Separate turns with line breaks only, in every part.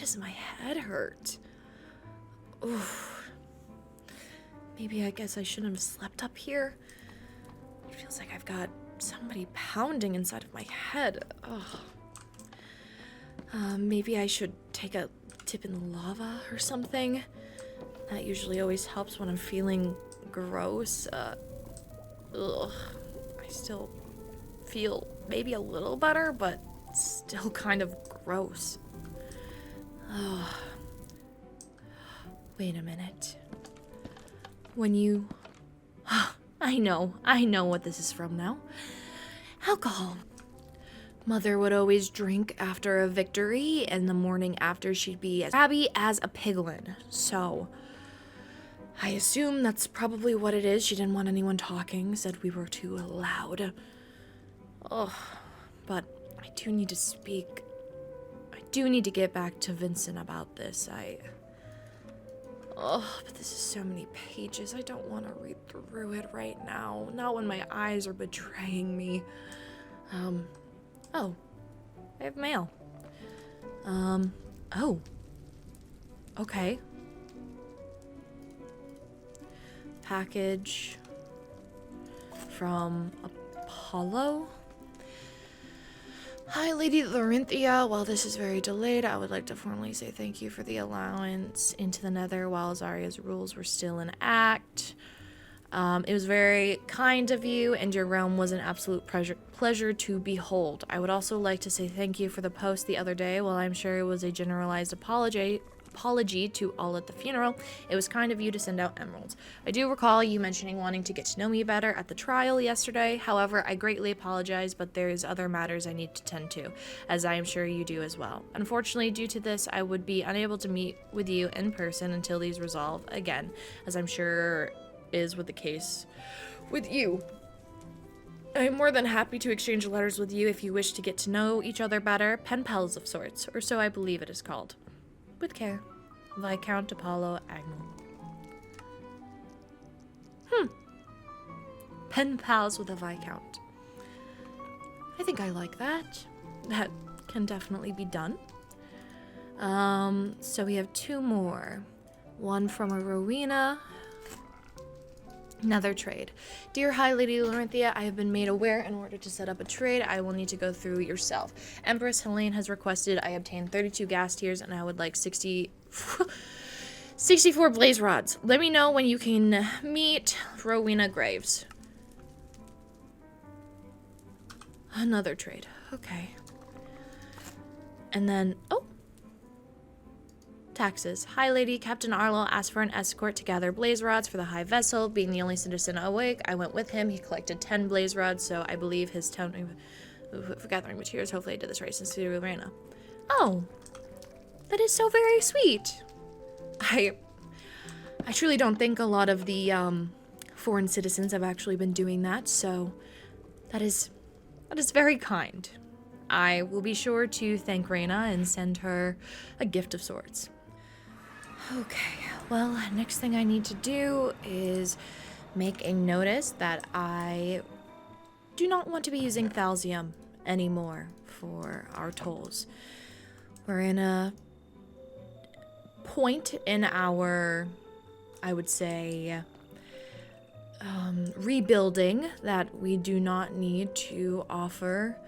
does my head hurt? Oof. Maybe I guess I shouldn't have slept up here. It feels like I've got somebody pounding inside of my head. Ugh. Maybe I should take a dip in the lava or something. That usually always helps when I'm feeling gross. Ugh. I still feel maybe a little better, but still kind of gross. Ugh. Wait a minute. When you... I know what this is from now. Alcohol. Mother would always drink after a victory, and the morning after she'd be as crabby as a piglin. So, I assume that's probably what it is. She didn't want anyone talking, said we were too loud. Ugh, but I do need to speak. I do need to get back to Vincent about this. But this is so many pages. I don't want to read through it right now. Not when my eyes are betraying me. Oh. I have mail. Oh. Okay. Package from Apollo. Hi, Lady Lorynthia. While this is very delayed, I would like to formally say thank you for the allowance into the Nether while Zarya's rules were still in act. It was very kind of you, and your realm was an absolute pleasure to behold. I would also like to say thank you for the post the other day. While I'm sure it was a generalized apology to all at the funeral, it was kind of you to send out emeralds. I do recall you mentioning wanting to get to know me better at the trial yesterday. However, I greatly apologize, but there's other matters I need to tend to, as I am sure you do as well. Unfortunately, due to this, I would be unable to meet with you in person until these resolve again, as I'm sure is with the case with you. I'm more than happy to exchange letters with you if you wish to get to know each other better. Pen pals of sorts, or so I believe it is called. With care, Viscount Apollo Agnel. Pen pals with a Viscount. I think I like that. That can definitely be done. So we have two more. One from a Rowena. Another trade. Dear High Lady Lorynthia, I have been made aware in order to set up a trade, I will need to go through yourself. Empress Hellryn has requested I obtain 32 gas tiers, and I would like 64 blaze rods. Let me know when you can meet Rowena Graves. Another trade. Okay. And then, taxes. Hi, Lady. Captain Arlo asked for an escort to gather blaze rods for the high vessel. Being the only citizen awake, I went with him. He collected 10 blaze rods, so I believe his town for gathering materials. Hopefully I did this right since we were Reyna. Oh, that is so very sweet. I truly don't think a lot of the foreign citizens have actually been doing that, so that is very kind. I will be sure to thank Reyna and send her a gift of sorts. Okay, well, next thing I need to do is make a notice that I do not want to be using Thalsium anymore for our tolls. We're in a point in our, I would say, rebuilding that we do not need to offer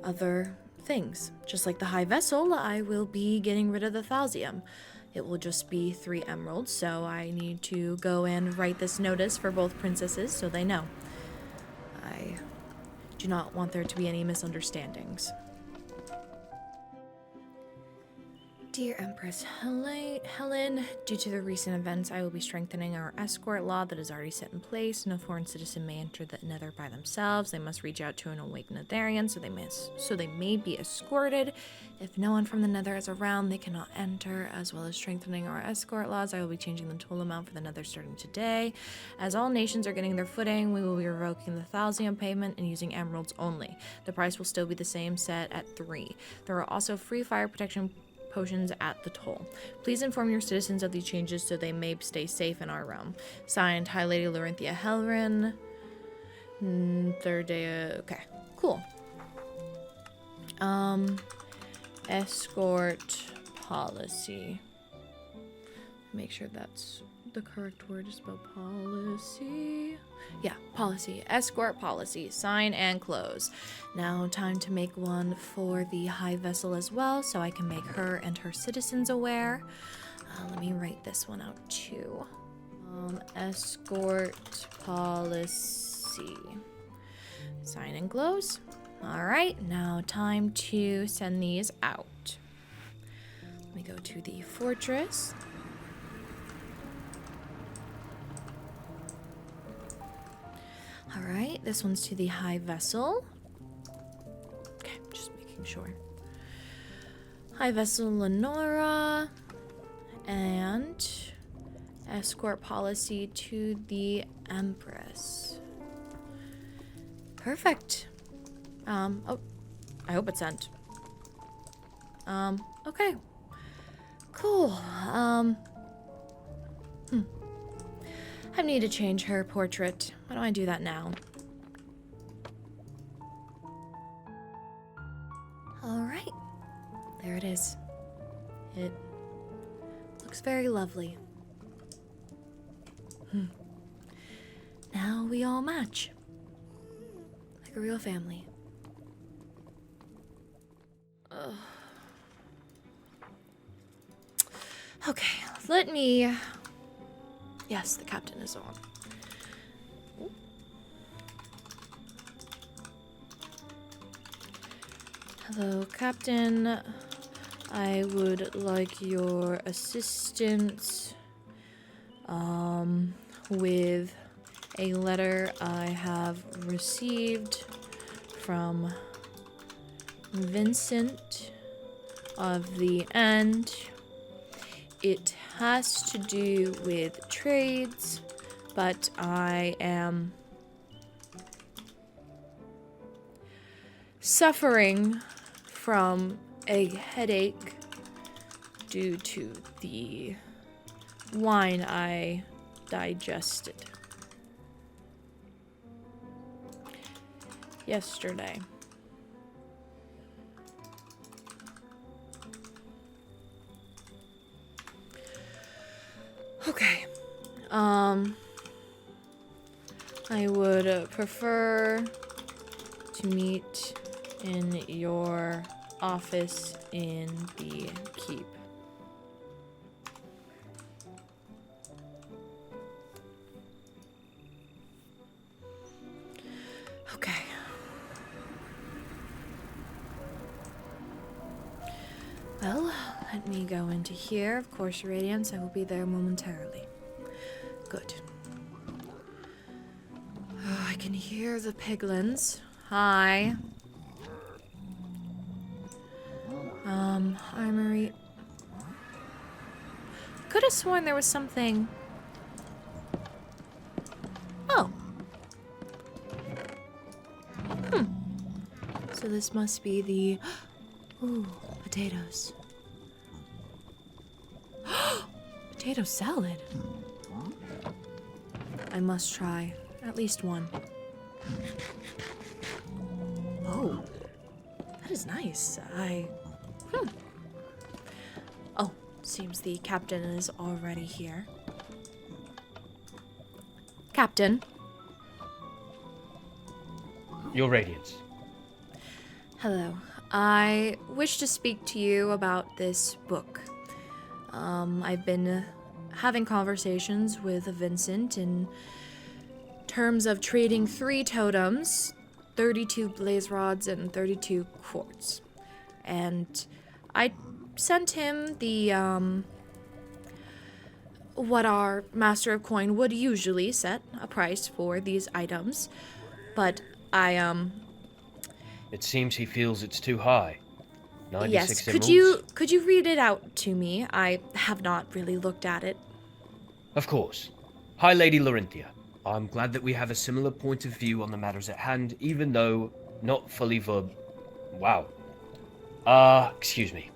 other things. Just like the high vessel, I will be getting rid of the Thalsium. It will just be 3 emeralds, so I need to go and write this notice for both princesses so they know. I do not want there to be any misunderstandings. Dear Empress Helen, due to the recent events, I will be strengthening our escort law that is already set in place. No foreign citizen may enter the Nether by themselves. They must reach out to an awake Netherian, so they may be escorted. If no one from the Nether is around, they cannot enter. As well as strengthening our escort laws, I will be changing the toll amount for the Nether starting today. As all nations are getting their footing, we will be revoking the Thalsium payment and using emeralds only. The price will still be the same, set at 3. There are also free fire protection potions at the toll. Please inform your citizens of these changes so they may stay safe in our realm. Signed, High Lady Lorynthia Hellryn. 3rd day, okay, cool. Escort policy. Make sure that's the correct word to spell policy. Yeah, policy. Escort policy. Sign and close. Now time to make one for the high vessel as well, so I can make her and her citizens aware. Let me write this one out too. Escort policy. Sign and close. All right, now time to send these out. Let me go to the fortress. All right, this one's to the high vessel. Okay, just making sure. High vessel Lenora. And escort policy to the Empress. Perfect. Oh, I hope it's sent. Okay. Cool. I need to change her portrait. Why don't I do that now? Alright. There it is. It looks very lovely. Now we all match. Like a real family. Ugh. Okay, let me... Yes, the captain is on. Ooh. Hello, Captain. I would like your assistance with a letter I have received from Vincent of the End. It has to do with trades, but I am suffering from a headache due to the wine I digested yesterday. Okay. I would prefer to meet in your office in the keep. Okay. Well, let me go into here. Of course, Your Radiance, I will be there momentarily. Good. Oh, I can hear the piglins. Hi. Armory. Could have sworn there was something. Oh. So this must be the... Ooh, potatoes. Potato salad. I must try at least one. Oh, that is nice. Oh, seems the captain is already here. Captain.
Your Radiance.
Hello. I wish to speak to you about this book. I've been having conversations with Vincent in terms of trading 3 totems, 32 blaze rods, and 32 quartz. And I sent him the, what our Master of Coin would usually set a price for these items. But
It seems he feels it's too high. 96
yes,
emeralds?
could you read it out to me? I have not really looked at it.
Of course. Hi, Lady Lorynthia. I'm glad that we have a similar point of view on the matters at hand, even though not fully excuse me.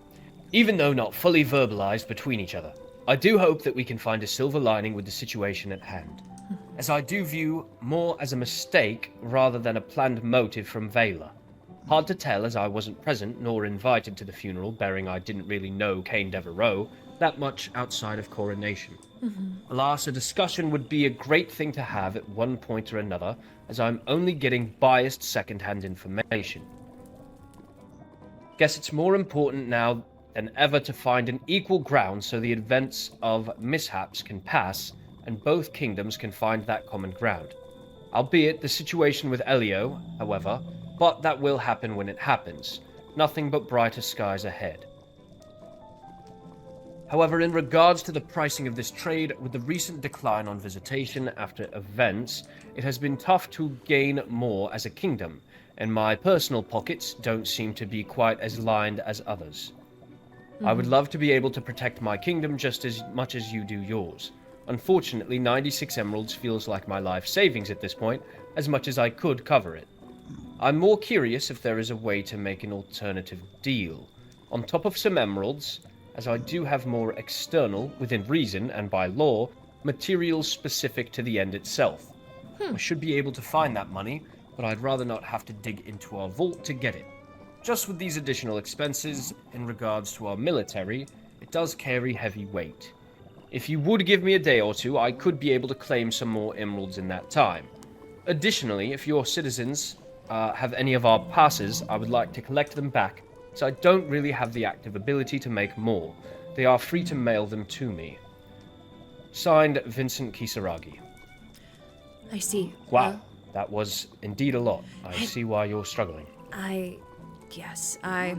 Even though not fully verbalized between each other. I do hope that we can find a silver lining with the situation at hand, as I do view more as a mistake rather than a planned motive from Vela. Hard to tell, as I wasn't present nor invited to the funeral, bearing I didn't really know Cain Devereaux that much outside of coronation. Alas, a discussion would be a great thing to have at one point or another, as I'm only getting biased second-hand information. Guess it's more important now than ever to find an equal ground so the events of mishaps can pass and both kingdoms can find that common ground. Albeit the situation with Elio, however, but that will happen when it happens. Nothing but brighter skies ahead. However, in regards to the pricing of this trade, with the recent decline on visitation after events, it has been tough to gain more as a kingdom, and my personal pockets don't seem to be quite as lined as others. I would love to be able to protect my kingdom just as much as you do yours. Unfortunately, 96 emeralds feels like my life savings at this point, as much as I could cover it. I'm more curious if there is a way to make an alternative deal. On top of some emeralds, as I do have more external, within reason and by law, materials specific to the end itself. I should be able to find that money, but I'd rather not have to dig into our vault to get it. Just with these additional expenses, in regards to our military, it does carry heavy weight. If you would give me a day or two, I could be able to claim some more emeralds in that time. Additionally, if your citizens have any of our passes, I would like to collect them back, so I don't really have the active ability to make more. They are free to mail them to me. Signed, Vincent Kisaragi.
I see.
Wow, that was indeed a lot. I see why you're struggling.
Yes, I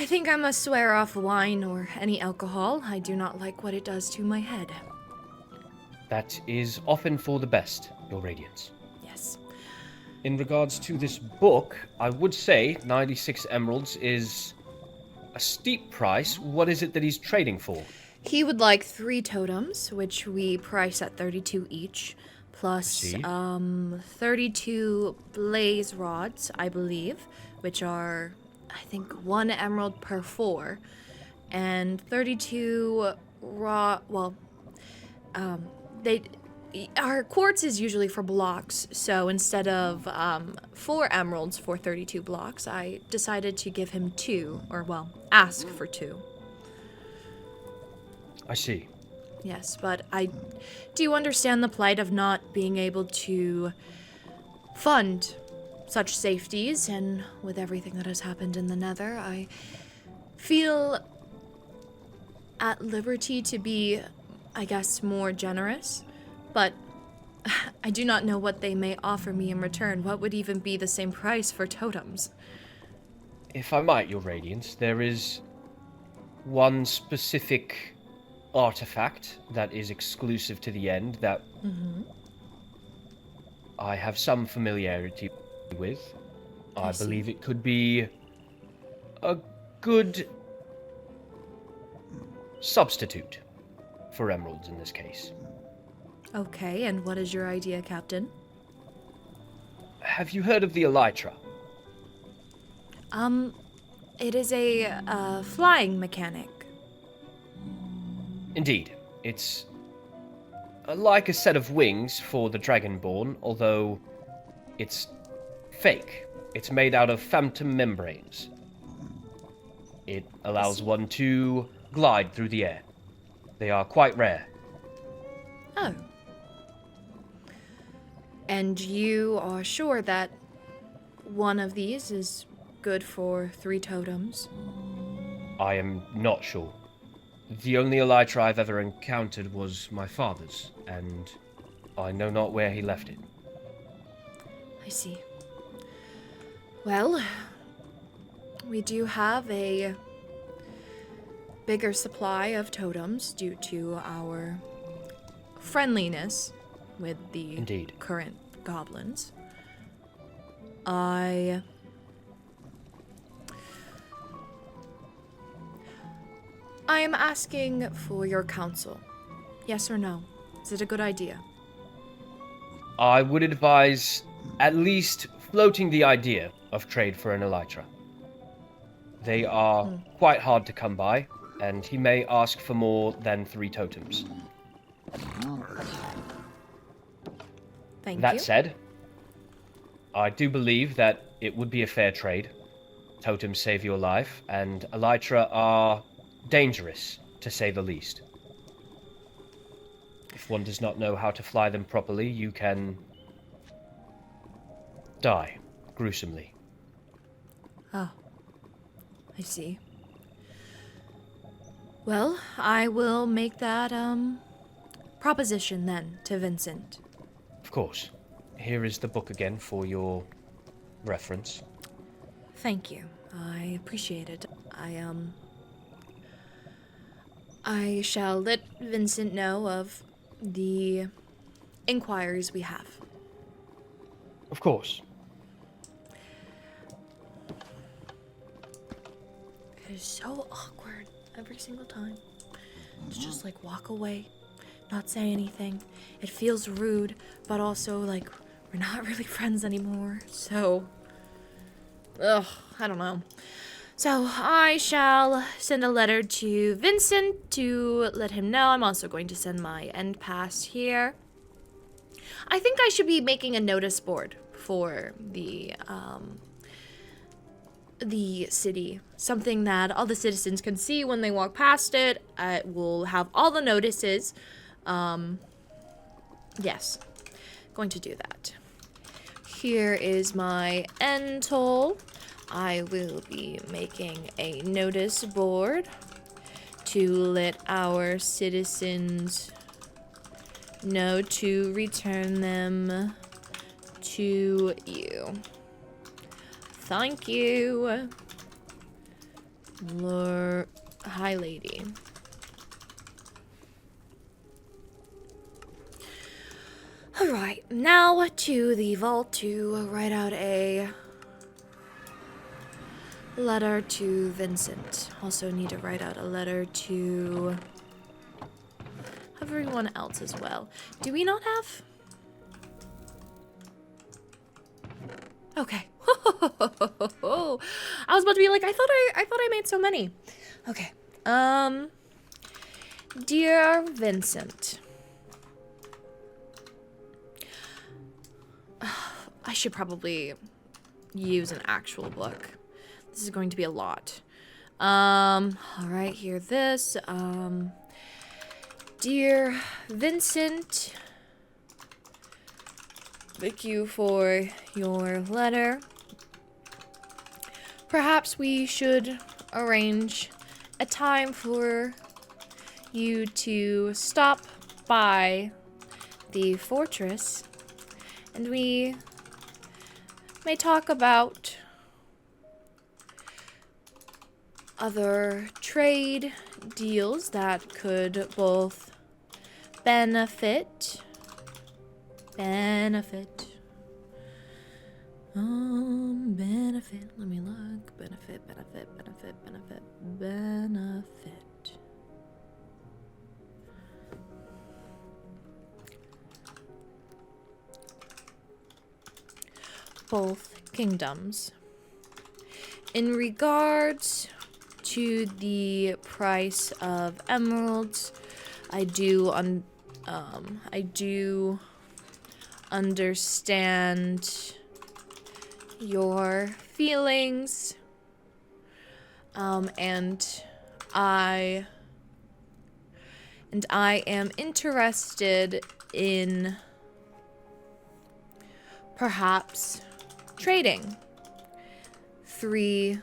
think I must swear off wine or any alcohol. I do not like what it does to my head.
That is often for the best, Your Radiance.
Yes.
In regards to this book, I would say 96 emeralds is a steep price. What is it that he's trading for?
He would like 3 totems, which we price at 32 each, plus 32 blaze rods, I believe, which are, I think, 1 emerald per 4, and 32 our quartz is usually for blocks, so instead of 4 emeralds for 32 blocks, I decided to give him 2, or ask for 2.
I see.
Yes, but I do understand the plight of not being able to fund such safeties, and with everything that has happened in the Nether, I feel at liberty to be, I guess, more generous, but I do not know what they may offer me in return. What would even be the same price for totems?
If I might, Your Radiance, there is one specific artifact that is exclusive to the end that I have some familiarity with. I believe it could be a good substitute for emeralds in this case.
Okay, and what is your idea, Captain?
Have you heard of the elytra?
It is a flying mechanic.
Indeed. It's like a set of wings for the Dragonborn, although it's fake. It's made out of phantom membranes. It allows one to glide through the air. They are quite rare.
Oh. And you are sure that one of these is good for 3 totems?
I am not sure. The only elytra I've ever encountered was my father's, and I know not where he left it.
I see. Well, we do have a bigger supply of totems due to our friendliness with the current goblins. I am asking for your counsel. Yes or no? Is it a good idea?
I would advise at least floating the idea of trade for an elytra. They are quite hard to come by, and he may ask for more than 3 totems.
Thank you.
That said, I do believe that it would be a fair trade. Totems save your life, and elytra are dangerous, to say the least. If one does not know how to fly them properly, you can die gruesomely.
Oh, I see. Well, I will make that, proposition then to Vincent.
Of course. Here is the book again for your reference.
Thank you. I appreciate it. I shall let Vincent know of the inquiries we have.
Of course.
It is so awkward every single time. To just like walk away, not say anything. It feels rude, but also like we're not really friends anymore. So, I don't know. So I shall send a letter to Vincent to let him know. I'm also going to send my end pass here. I think I should be making a notice board for the city. Something that all the citizens can see when they walk past it. It will have all the notices. Yes, going to do that. Here is my end toll. I will be making a notice board to let our citizens know to return them to you. Thank you, Hi, lady. Alright, now to the vault to write out a letter to Vincent. Also need to write out a letter to everyone else as well. Do we not have? Okay. I was about to be like, I thought I made so many. Okay. Dear Vincent. I should probably use an actual book. This is going to be a lot. All right, here this. Dear Vincent, thank you for your letter. Perhaps we should arrange a time for you to stop by the fortress, and we may talk about other trade deals that could both benefit. Let me look. Benefit. Both kingdoms. In regards to the price of emeralds, I do understand your feelings, and I am interested in perhaps trading 3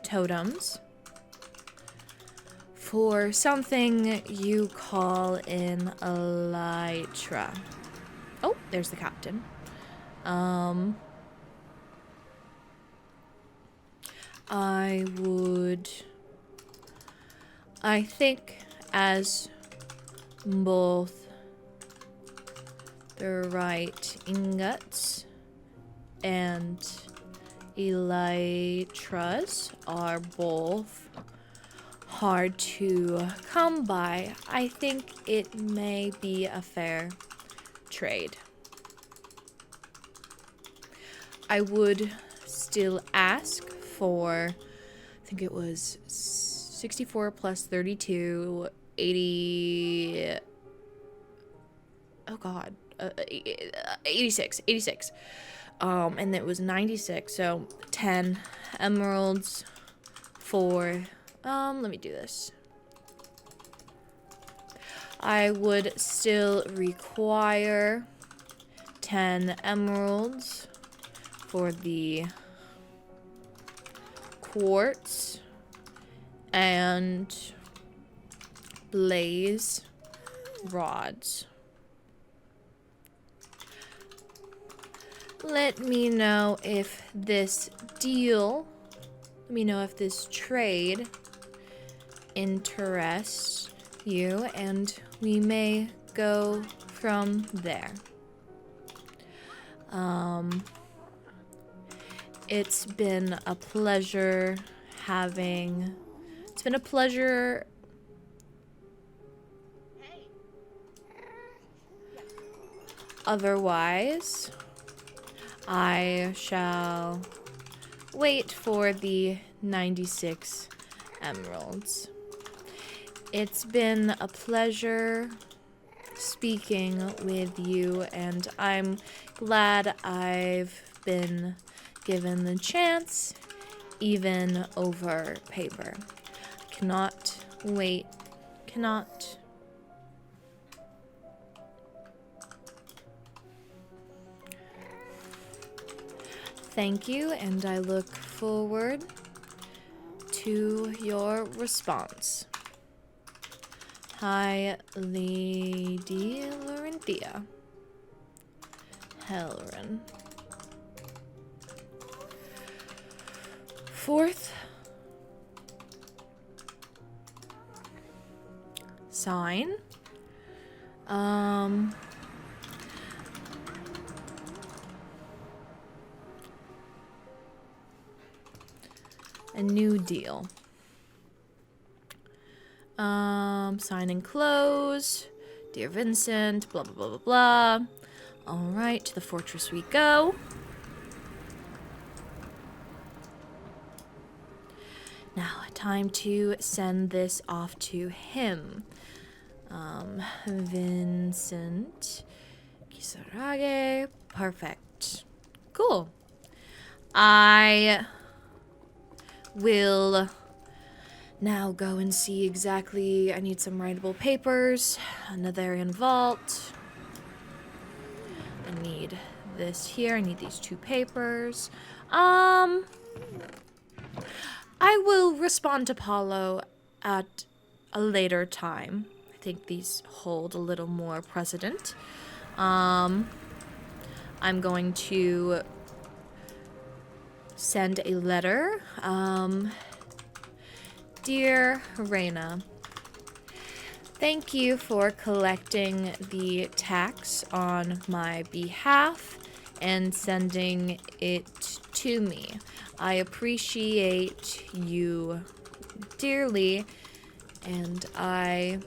totems for something you call an elytra. Oh, there's the captain. I think as both the right ingots and elytras are both hard to come by, I think it may be a fair trade. I would still ask for, I think it was 64 plus 32, 80, oh god, 86. And it was 96, so 10 emeralds for, let me do this. I would still require 10 emeralds for the quartz and blaze rods. Let me know if this trade interests you, and we may go from there. It's been a pleasure Otherwise, I shall wait for the 96 emeralds. It's been a pleasure speaking with you, and I'm glad I've been given the chance, even over paper. Cannot wait. Thank you, and I look forward to your response. Hi, Lady Lorynthia Hellryn. 4th sign. A new deal. Sign and close. Dear Vincent, blah, blah, blah, blah, blah. All right, to the fortress we go. Now, time to send this off to him. Vincent Kisarage. Perfect. Cool. I will now go and see exactly. I need some writable papers. A Netherian vault. I need this here. I need these 2 papers. I will respond to Paulo at a later time. I think these hold a little more precedent. I'm going to send a letter. Dear Reina, thank you for collecting the tax on my behalf and sending it to me. I appreciate you dearly, and I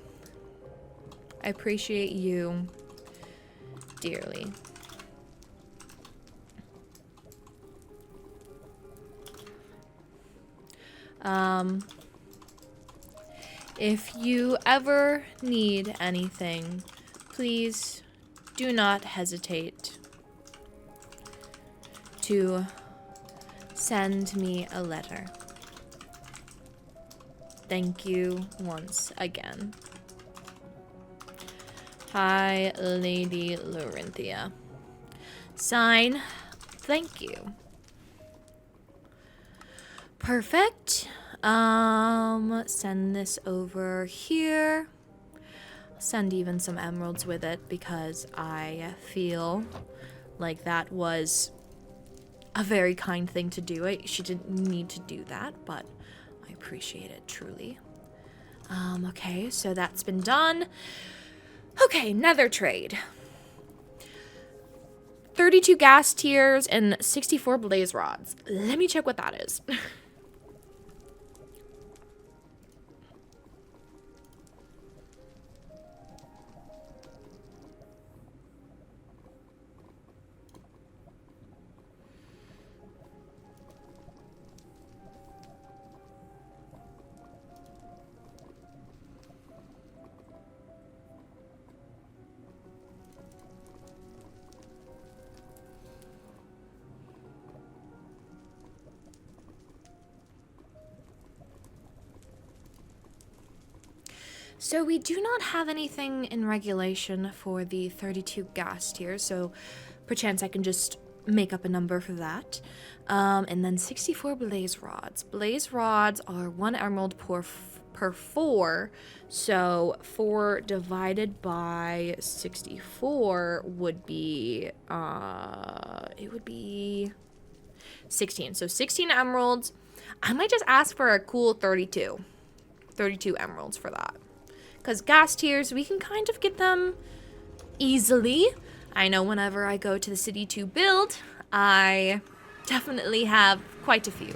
appreciate you dearly. If you ever need anything, please do not hesitate to send me a letter. Thank you once again. Hi, Lady Lorynthia. Sign, thank you. Perfect. Send this over here. Send even some emeralds with it because I feel like that was a very kind thing to do. She didn't need to do that, but I appreciate it truly. Okay, so that's been done. Okay, Nether trade. 32 gas tiers and 64 blaze rods. Let me check what that is. So we do not have anything in regulation for the 32 gas tiers, so perchance I can just make up a number for that. And then 64 blaze rods. Blaze rods are 1 emerald per 4, so 4 divided by 64 would be, it would be 16. So 16 emeralds. I might just ask for a cool 32 emeralds for that. Because gas tiers, we can kind of get them easily. I know whenever I go to the city to build, I definitely have quite a few.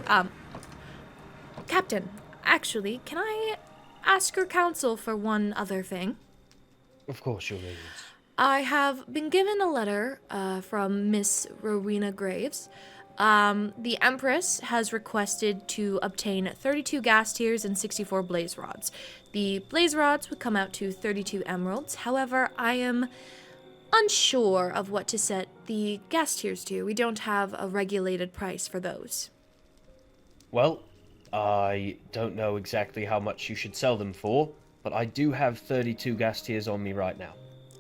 Captain, actually, can I ask your counsel for one other thing?
Of course, Your Radiance.
I have been given a letter from Miss Rowena Graves. The Empress has requested to obtain 32 gas tiers and 64 blaze rods. The blaze rods would come out to 32 emeralds. However, I am unsure of what to set the gas tiers to. We don't have a regulated price for those.
Well, I don't know exactly how much you should sell them for, but I do have 32 gas tiers on me right now.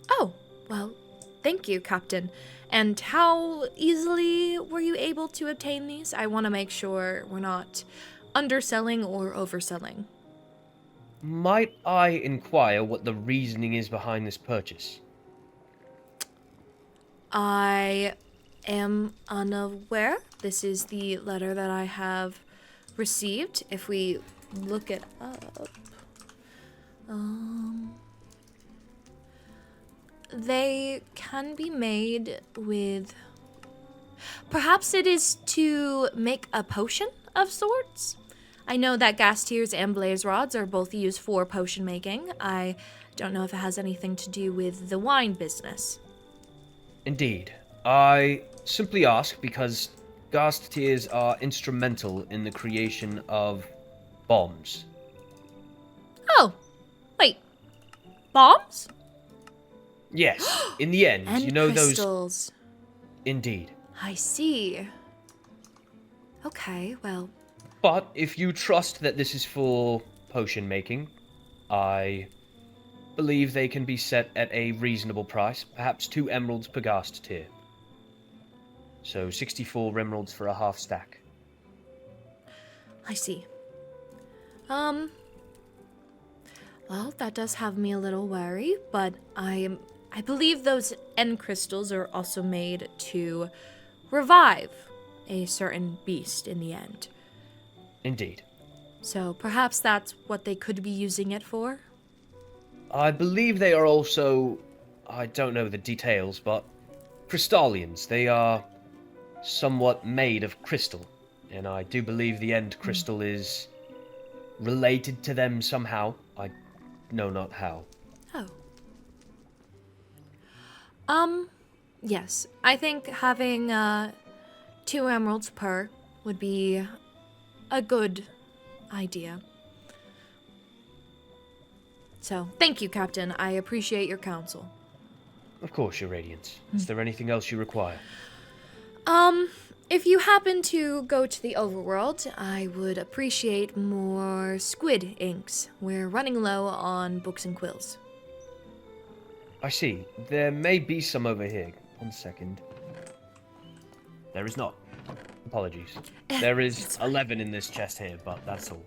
Oh, well, thank you, Captain. And how easily were you able to obtain these? I want to make sure we're not underselling or overselling.
Might I inquire what the reasoning is behind this purchase?
I am unaware. This is the letter that I have received. If we look it up, they can be made with... Perhaps it is to make a potion of sorts? I know that gas tiers and blaze rods are both used for potion making. I don't know if it has anything to do with the wine business.
Indeed. I simply ask because gas tiers are instrumental in the creation of bombs.
Oh, wait. Bombs?
Yes, in the end,
And
you know
crystals.
those... Indeed.
I see. Okay, well...
But if you trust that this is for potion making, I believe they can be set at a reasonable price, perhaps 2 emeralds per ghast tier. So 64 emeralds for a half stack.
I see. Well, that does have me a little wary, but I believe those end crystals are also made to revive a certain beast in the end.
Indeed.
So perhaps that's what they could be using it for?
I believe they are also, I don't know the details, but crystallians. They are somewhat made of crystal, and I do believe the end crystal is related to them somehow. I know not how.
Oh. Yes. I think having 2 emeralds per would be a good idea. So, thank you, Captain. I appreciate your counsel.
Of course, Your Radiance. Is there anything else you require?
If you happen to go to the overworld, I would appreciate more squid inks. We're running low on books and quills.
I see. There may be some over here. 1 second. There is not. Apologies. There is 11 in this chest here, but that's all.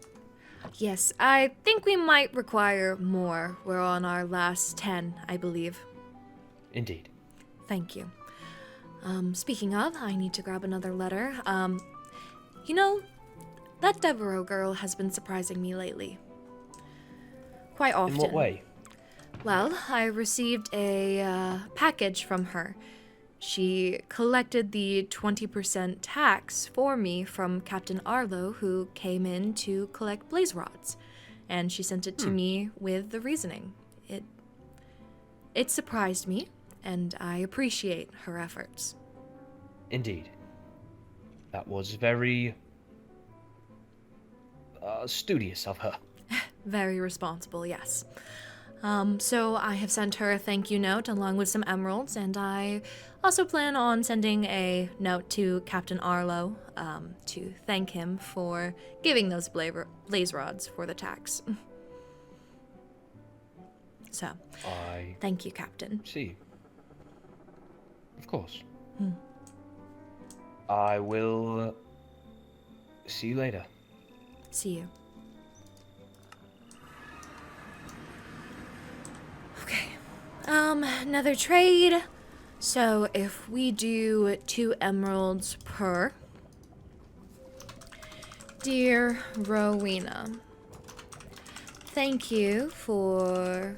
Yes, I think we might require more. We're on our last 10, I believe.
Indeed.
Thank you. Speaking of, I need to grab another letter. You know, that Devereaux girl has been surprising me lately. Quite often.
In what way?
Well, I received a package from her. She collected the 20% tax for me from Captain Arlo, who came in to collect blaze rods. And she sent it to me with the reasoning. It surprised me, and I appreciate her efforts.
Indeed. That was very... studious of her.
Very responsible, yes. So I have sent her a thank you note along with some emeralds, and I also plan on sending a note to Captain Arlo to thank him for giving those blaze rods for the tax. So,
I
thank you, Captain.
see. Of course. I will see you later.
See you. Okay. Another trade. So if we do 2 emeralds per. Dear Rowena, thank you for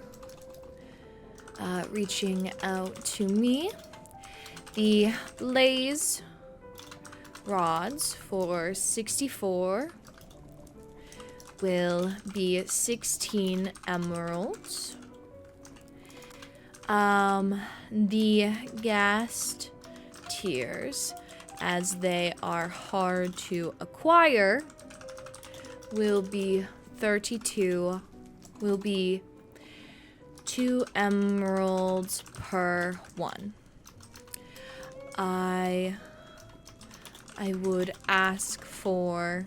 reaching out to me. The blaze rods for 64 will be 16 emeralds. The ghast tears, as they are hard to acquire, will be 2 emeralds per one. I would ask for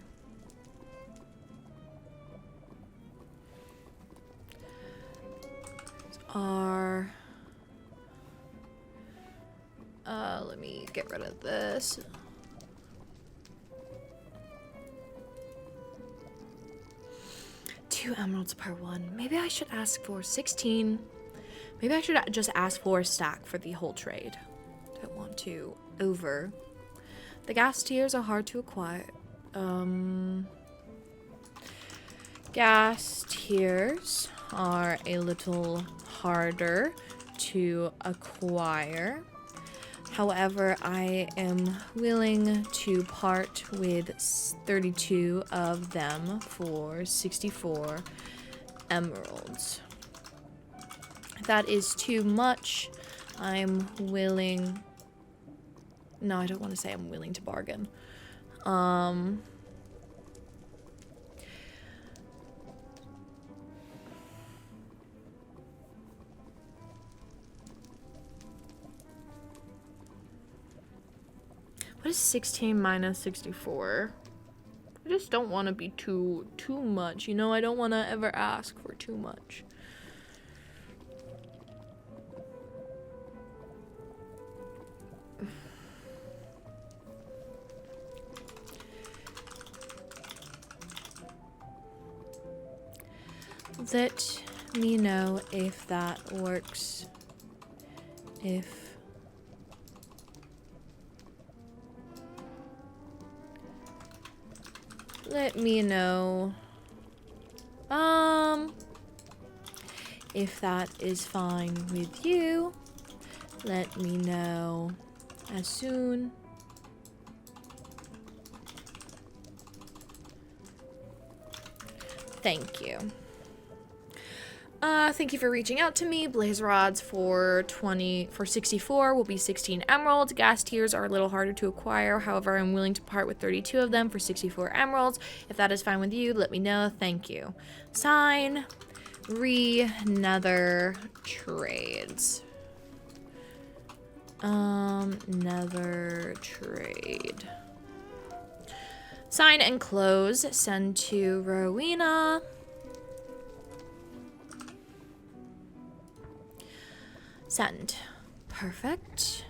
let me get rid of this. Two emeralds per one. Maybe I should ask for 16. Maybe I should just ask for a stack for the whole trade. Don't want to over. The ghast tears are hard to acquire. Ghast tears are a little harder to acquire. However, I am willing to part with 32 of them for 64 emeralds. If that is too much, I'm willing... No, I don't want to say I'm willing to bargain. What is 16 minus 64? I just don't want to be too much. You know, I don't want to ever ask for too much. Let me know if that works. Let me know. If that is fine with you, let me know as soon. Thank you. Thank you for reaching out to me. Blaze rods for 64 will be 16 emeralds. Ghast tears are a little harder to acquire. However, I'm willing to part with 32 of them for 64 emeralds. If that is fine with you, let me know. Thank you. Sign. Nether trades. Nether trade. Sign and close. Send to Rowena. Send. Perfect.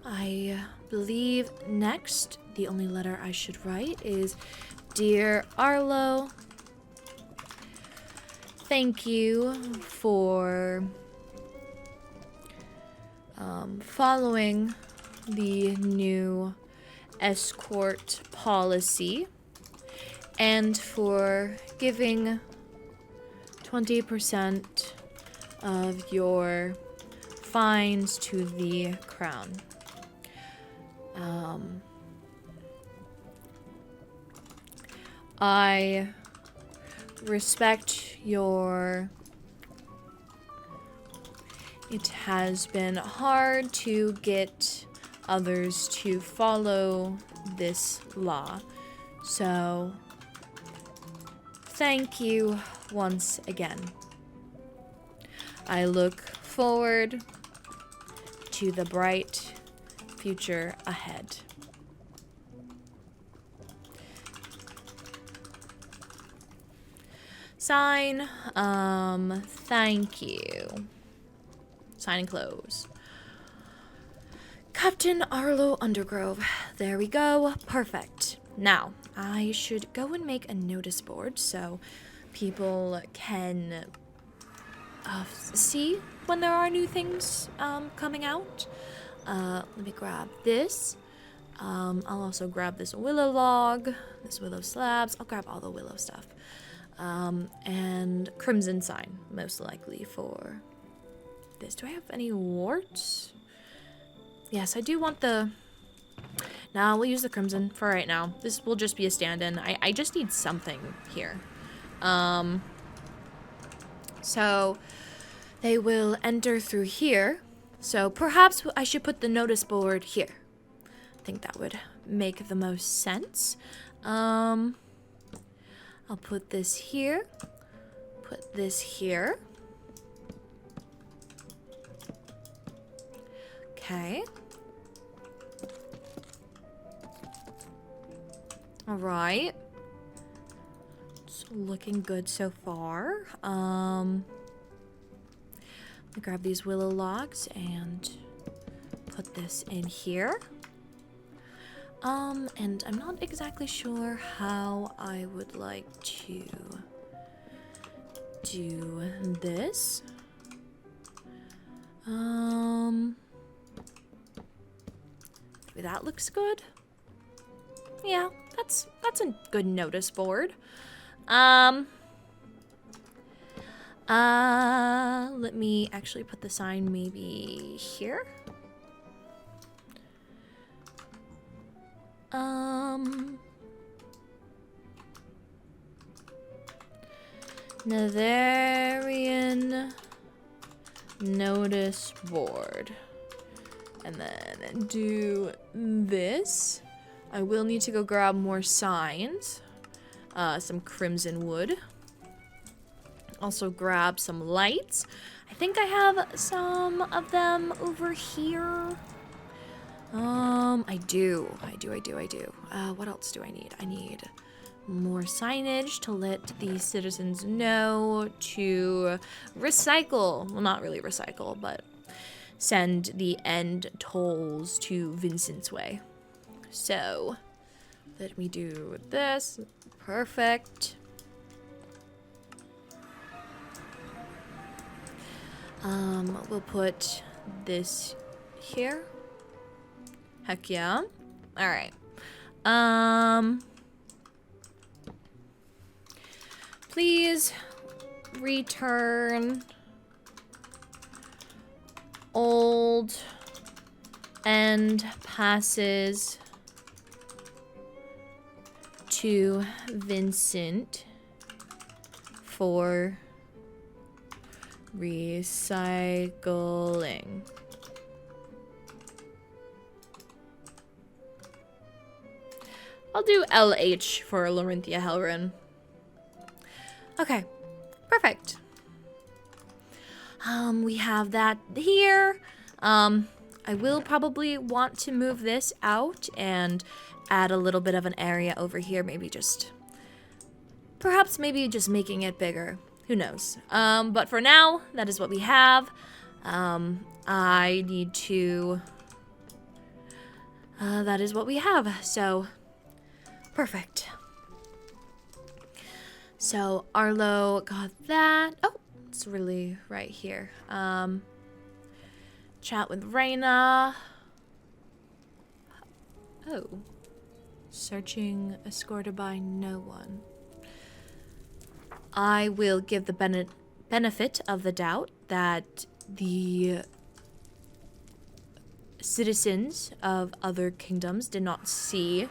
I believe next, the only letter I should write is Dear Arlo. Thank you for following the new escort policy and for giving 20% of your fines to the crown. I respect your... It has been hard to get others to follow this law, so thank you once again. I look forward to the bright future ahead. Sign. Thank you. Sign and close. Captain Arlo Undergrove. There we go. Perfect. Now, I should go and make a notice board so people can see when there are new things coming out. Let me grab this. I'll also grab this willow log, this willow slabs. I'll grab all the willow stuff. And crimson sign, most likely for this. Do I have any warts? Yes, I do want the... Nah, we'll use the crimson for right now. This will just be a stand-in. I just need something here. So they will enter through here. So perhaps I should put the notice board here. I think that would make the most sense. I'll put this here. Put this here. Okay. All right. It's looking good so far. Let me grab these willow logs and put this in here. And I'm not exactly sure how I would like to do this. That looks good. Yeah, that's a good notice board. Let me actually put the sign maybe here. Netherian notice board. And then do this. I will need to go grab more signs. Some crimson wood. Also grab some lights. I think I have some of them over here. I do. What else do I need? I need more signage to let the citizens know to recycle. Well, not really recycle, but send the end tolls to Vincent's Way. So, let me do this. Perfect. We'll put this here. Heck yeah. Alright. Please return old end passes to Vincent for recycling. I'll do LH for Lorynthia Hellryn. Okay, perfect. We have that here. I will probably want to move this out and add a little bit of an area over here. Perhaps maybe just making it bigger. Who knows? But for now, that is what we have. I need to... that is what we have, so... Perfect. So, Arlo got that. Oh, it's really right here. Chat with Reyna. Oh. Searching, escorted by no one. I will give the benefit of the doubt that the citizens of other kingdoms did not see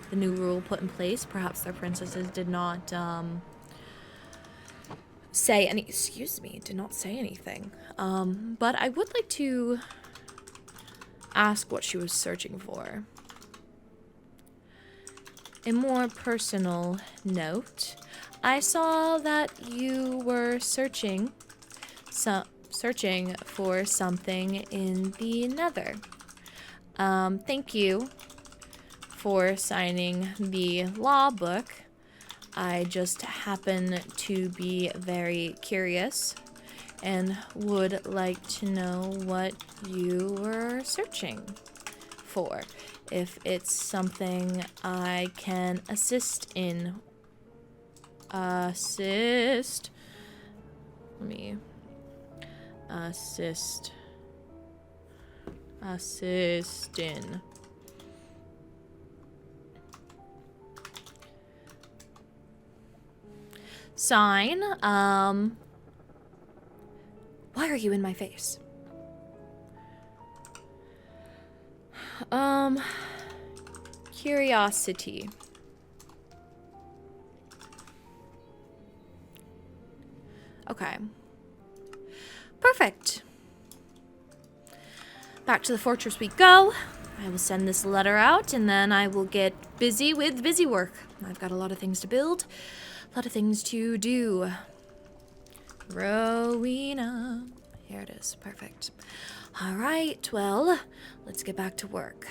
the new rule put in place. Perhaps their princesses did not say anything. But I would like to ask what she was searching for. A more personal note. I saw that you were searching for something in the Nether. Thank you for signing the law book. I just happen to be very curious and would like to know what you were searching for. If it's something I can assist in. Assist. Let me assist in. Sign. Why are you in my face? Curiosity. Okay. Perfect. Back to the fortress we go. I will send this letter out, and then I will get busy with busy work. I've got a lot of things to build, a lot of things to do. Rowena. Here it is. Perfect. All right, well, let's get back to work.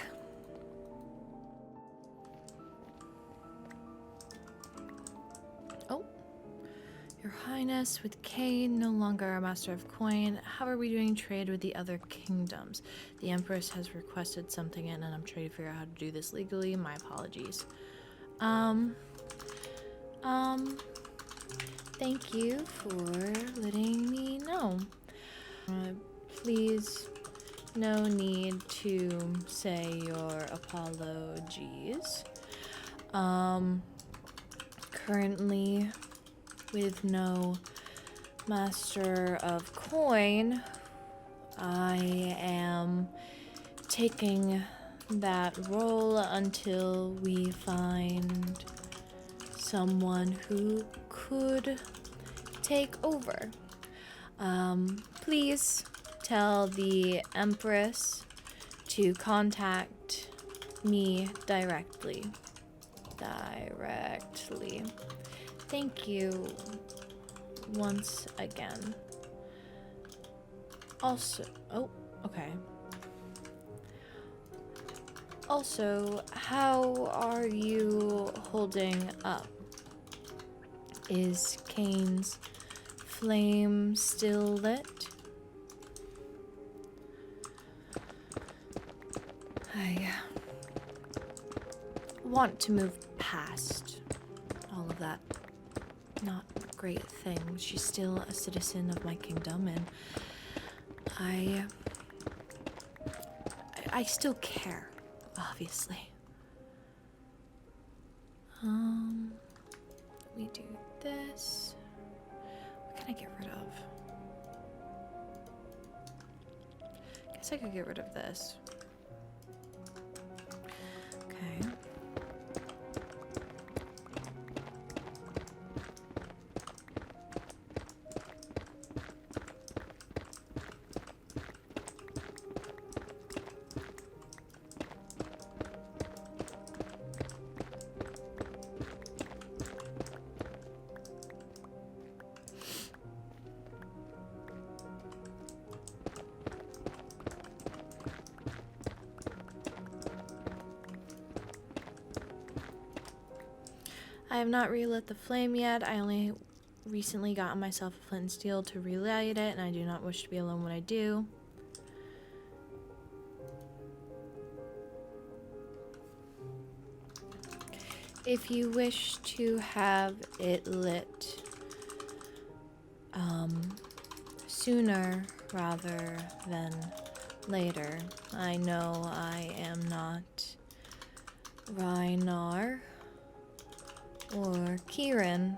Oh. Your Highness, with Cain no longer a master of coin, how are we doing trade with the other kingdoms? The Empress has requested something in, and I'm trying to figure out how to do this legally. My apologies. Thank you for letting me know. Please, no need to say your apologies. Currently, with no master of coin, I am taking that role until we find someone who could take over. Please tell the Empress to contact me directly. Thank you once again. Also, oh, okay. Also, how are you holding up? Is Cain's flame still lit? I want to move past all of that not great things. She's still a citizen of my kingdom, and I still care, obviously. We do this. What can I get rid of? Guess I could get rid of this. Okay. I have not relit the flame yet. I only recently got myself a flint and steel to relight it, and I do not wish to be alone when I do. If you wish to have it lit sooner rather than later, I know I am not Rhinar or Kieran,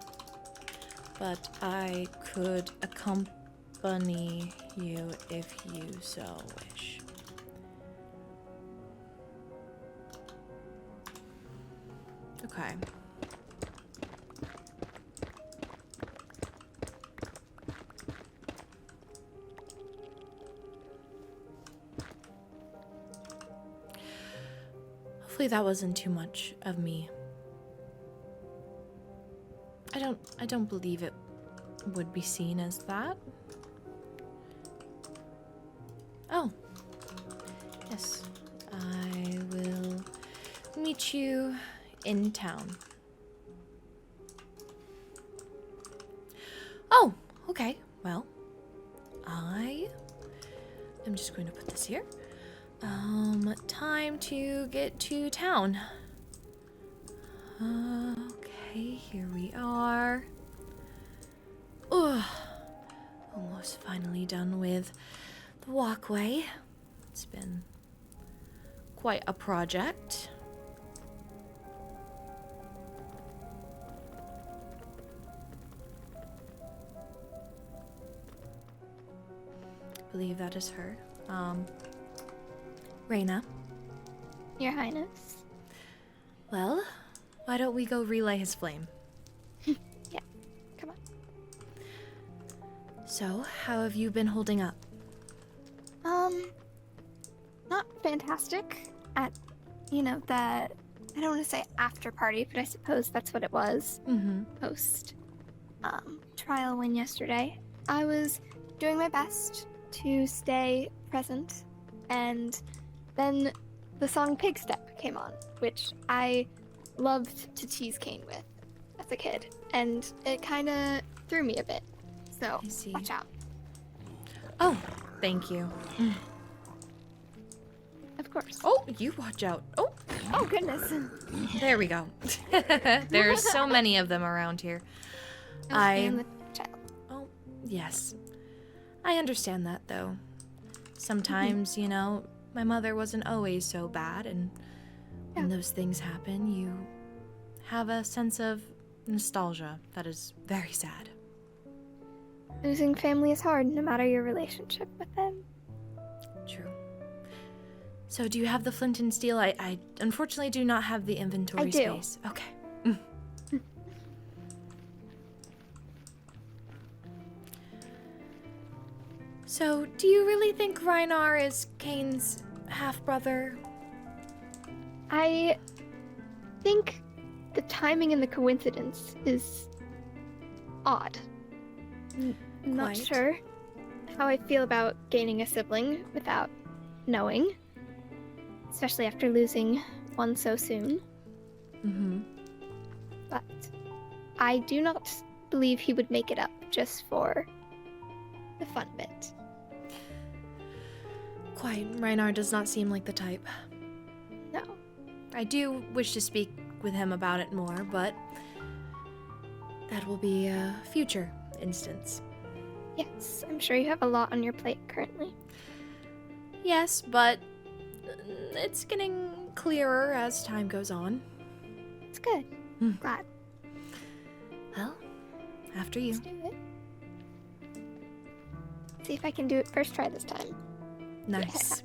but I could accompany you if you so wish. Okay. Hopefully that wasn't too much of me. I don't believe it would be seen as that. Oh. Yes. I will meet you in town. Oh, okay. Well, I am just going to put this here. Time to get to town. Okay, here we are. Ugh. Almost finally done with the walkway. It's been quite a project. I believe that is her. Reyna.
Your Highness.
Well, why don't we go relay his flame?
Yeah, come on.
So, how have you been holding up?
Not fantastic at, the, I don't want to say after party, but I suppose that's what it was.
Mm-hmm.
Post, trial win yesterday. I was doing my best to stay present, and then the song Pig Step came on, which I loved to tease Kane with as a kid, and it kind of threw me a bit. So,
I see.
watch out.
Oh, thank you.
Of course.
Oh, you watch out. Oh,
Oh, goodness.
there we go. There's so many of them around here.
And the child.
Oh, yes. I understand that, though. Sometimes, my mother wasn't always so bad, and when those things happen, you have a sense of nostalgia that is very sad.
Losing family is hard, no matter your relationship with them.
True. So, do you have the flint and steel? I unfortunately do not have the inventory
I do.
space. Okay. So, do you really think Reinar is Kane's half-brother?
I think the timing and the coincidence is odd. I'm not
Quite.
sure how I feel about gaining a sibling without knowing, especially after losing one so soon.
Mm-hmm.
But I do not believe he would make it up just for the fun bit.
Quite. Reinar does not seem like the type.
No.
I do wish to speak with him about it more, but that will be a future instance.
Yes, I'm sure you have a lot on your plate currently.
Yes, but it's getting clearer as time goes on.
It's good.
Hmm.
Glad.
Well, after you.
Let's do it. See if I can do it first try this time.
Nice.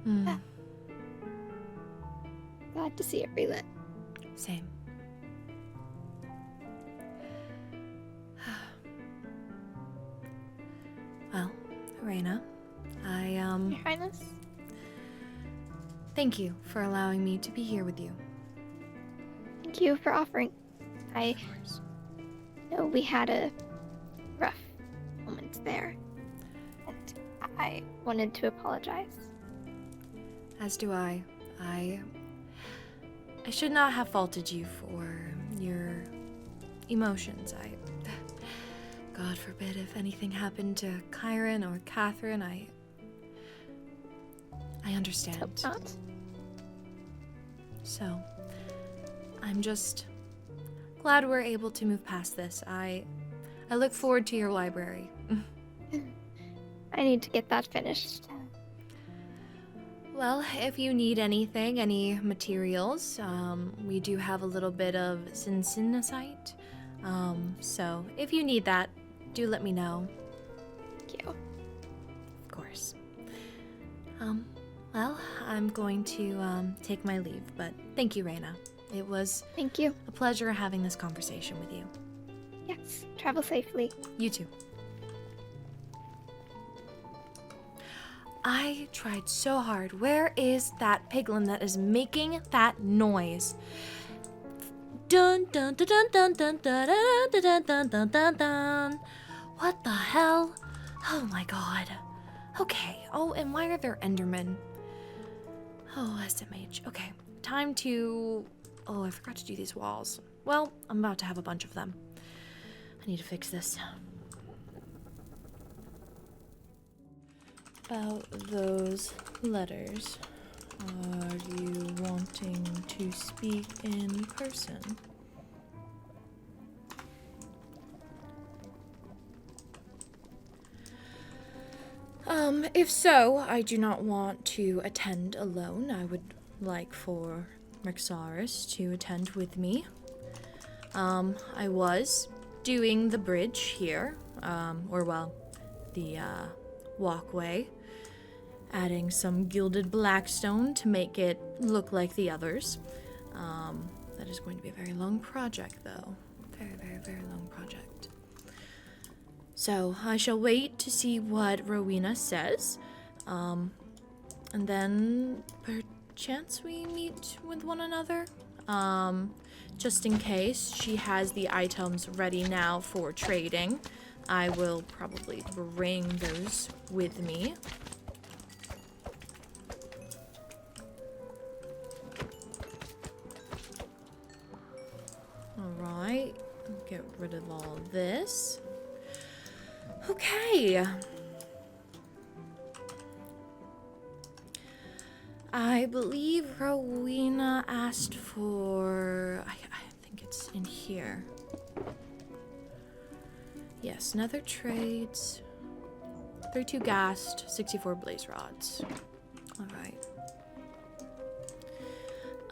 Yeah. Glad to see it relit.
Same. Well, Reyna,
Your Highness?
thank you for allowing me to be here with you.
Thank you for offering. I know we had a rough moment there, and I wanted to apologize.
As do I. I should not have faulted you for your emotions. God forbid if anything happened to Kyron or Catherine, I understand.
Hope not.
So, I'm just glad we're able to move past this. I look forward to your library.
I need to get that finished.
Well, if you need anything, any materials, we do have a little bit of syncinacite. So if you need that, do let me know.
Thank you.
Of course. Well, I'm going to take my leave, but thank you, Reyna. It was
Thank you.
a pleasure having this conversation with you.
Yes. Travel safely.
You too. I tried so hard. Where is that piglin that is making that noise? Dun dun dun dun dun dun dun dun dun dun dun dun dun. What the hell? Oh my god. Okay. Oh, and why are there Endermen? Oh, SMH. Okay. Time to... Oh, I forgot to do these walls. Well, I'm about to have a bunch of them. I need to fix this. About those letters. Are you wanting to speak in person? If so, I do not want to attend alone. I would like for Rexaris to attend with me. I was doing the bridge here, the walkway, adding some gilded blackstone to make it look like the others. That is going to be a very long project, though. Very, very, very long project. So I shall wait to see what Rowena says, and then perchance we meet with one another. Just in case she has the items ready now for trading, I will probably bring those with me. Alright, get rid of all this. Okay. I believe Rowena asked for... I think it's in here. Yes, Nether trades. 32 ghast, 64 blaze rods. Alright.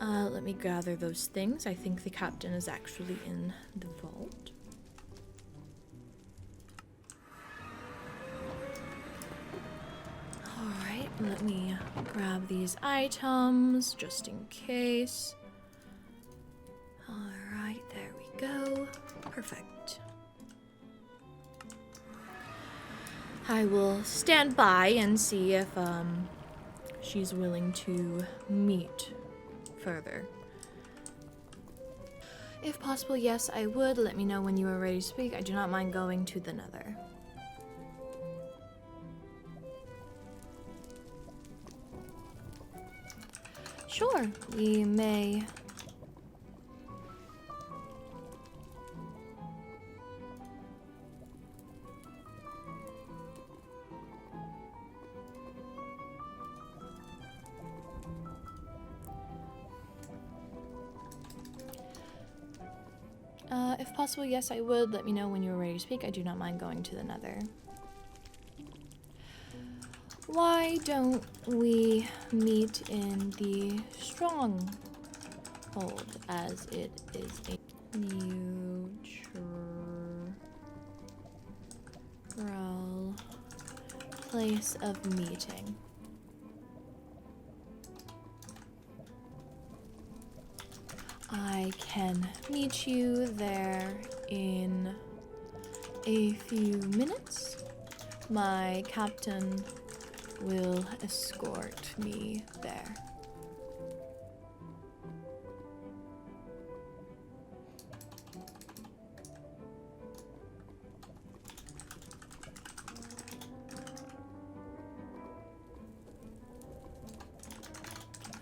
Let me gather those things. I think the captain is actually in the vault. Alright, let me grab these items just in case. Alright, there we go. Perfect. I will stand by and see if she's willing to meet further. If possible, yes, I would. Let me know when you are ready to speak. I do not mind going to the Nether. Sure, we may. If possible, yes, I would. Let me know when you're ready to speak. I do not mind going to the Nether. Why don't we meet in the stronghold, as it is a neutral place of meeting? I can meet you there in a few minutes. My captain will escort me there.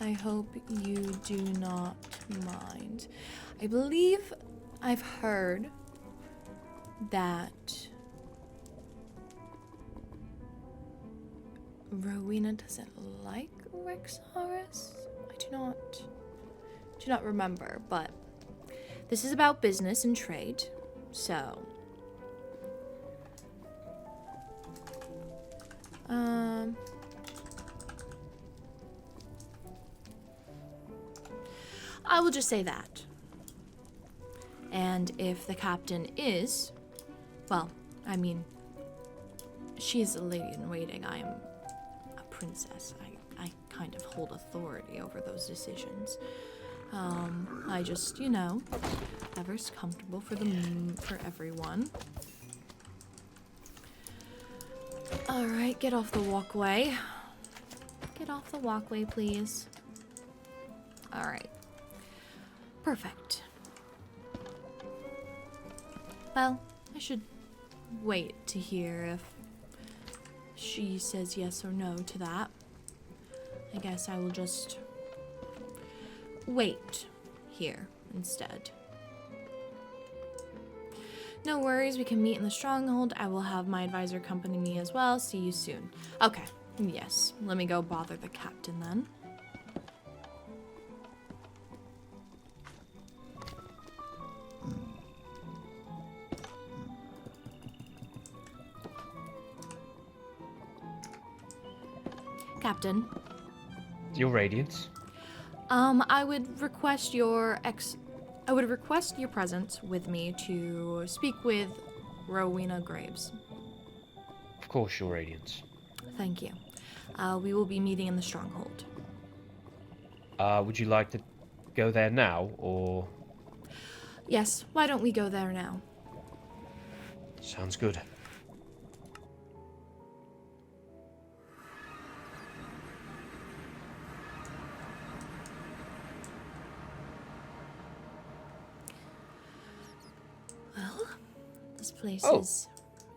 I hope you do not mind. I believe I've heard that Rowena doesn't like Rexaris. I do not remember, but this is about business and trade, so I will just say that. And if the captain is, well, I mean, she's a lady in waiting. I am a princess. I kind of hold authority over those decisions. I just, whatever's comfortable for everyone. All right, get off the walkway. Get off the walkway, please. All right. Perfect. Well, I should wait to hear if she says yes or no to that. I guess I will just wait here instead. No worries, we can meet in the stronghold. I will have my advisor accompany me as well. See you soon. Okay, yes. Let me go bother the captain then. Captain.
Your Radiance.
I would request your presence with me to speak with Rowena Graves.
Of course, Your Radiance.
Thank you. We will be meeting in the stronghold.
Would you like to go there now, or...?
Yes, why don't we go there now?
Sounds good.
Well, this place
Oh.
is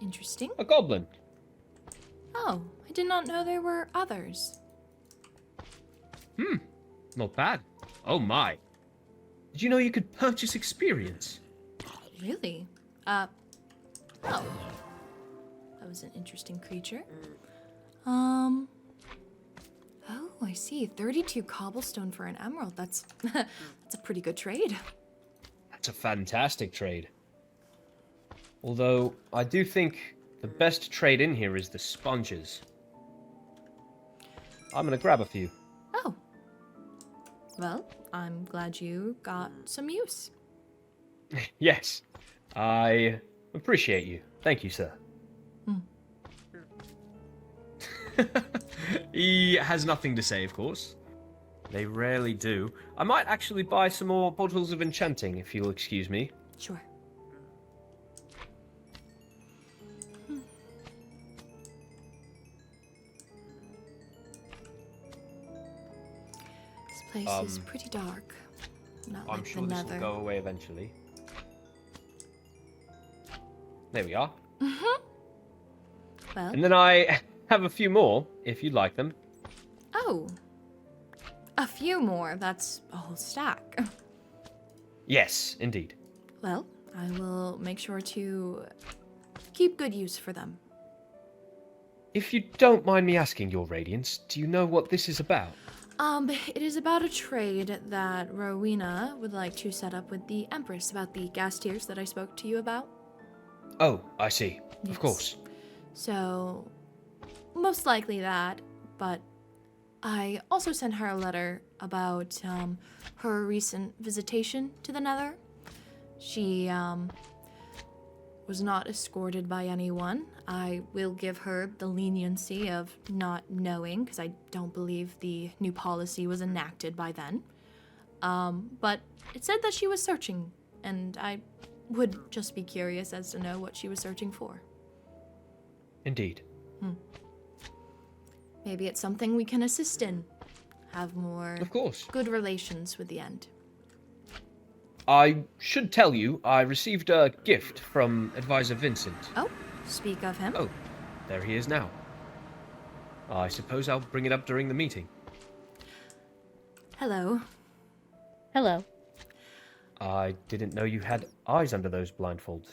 interesting.
A goblin.
Oh, I did not know there were others.
Not bad. Oh my. Did you know you could purchase experience?
Really? Oh. That was an interesting creature. Oh, I see. 32 cobblestone for an emerald. That's that's a pretty good trade.
That's a fantastic trade. Although, I do think the best trade in here is the sponges. I'm gonna grab a few.
Oh. Well, I'm glad you got some use.
Yes. I appreciate you. Thank you, sir. He has nothing to say, of course. They rarely do. I might actually buy some more bottles of enchanting, if you'll excuse me.
Sure. This place is pretty dark. Not
I'm
like
sure
the
this will
Nether.
go away eventually. There we are.
Well,
And then I have a few more, if you'd like them.
oh. A few more. That's a whole stack.
Yes, indeed.
Well, I will make sure to keep good use for them.
If you don't mind me asking, Your Radiance, do you know what this is about?
It is about a trade that Rowena would like to set up with the Empress about the gas tiers that I spoke to you about.
Oh, I see.
Yes.
Of course.
So, most likely that, but I also sent her a letter about her recent visitation to the Nether. She was not escorted by anyone. I will give her the leniency of not knowing, because I don't believe the new policy was enacted by then. But it said that she was searching, and I would just be curious as to know what she was searching for.
Indeed.
Maybe it's something we can assist in. Have more
Of course.
good relations with the end.
I should tell you, I received a gift from Advisor Vincent.
Oh, speak of him.
Oh, there he is now. I suppose I'll bring it up during the meeting.
Hello.
Hello.
I didn't know you had eyes under those blindfolds.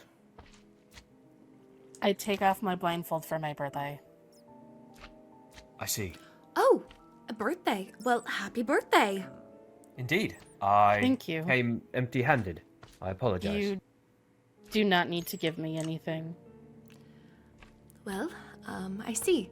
I take off my blindfold for my birthday.
I see.
Oh, a birthday. Well, happy birthday.
Indeed. I
Thank you.
came empty-handed. I apologize.
You do not need to give me anything.
Well, I see.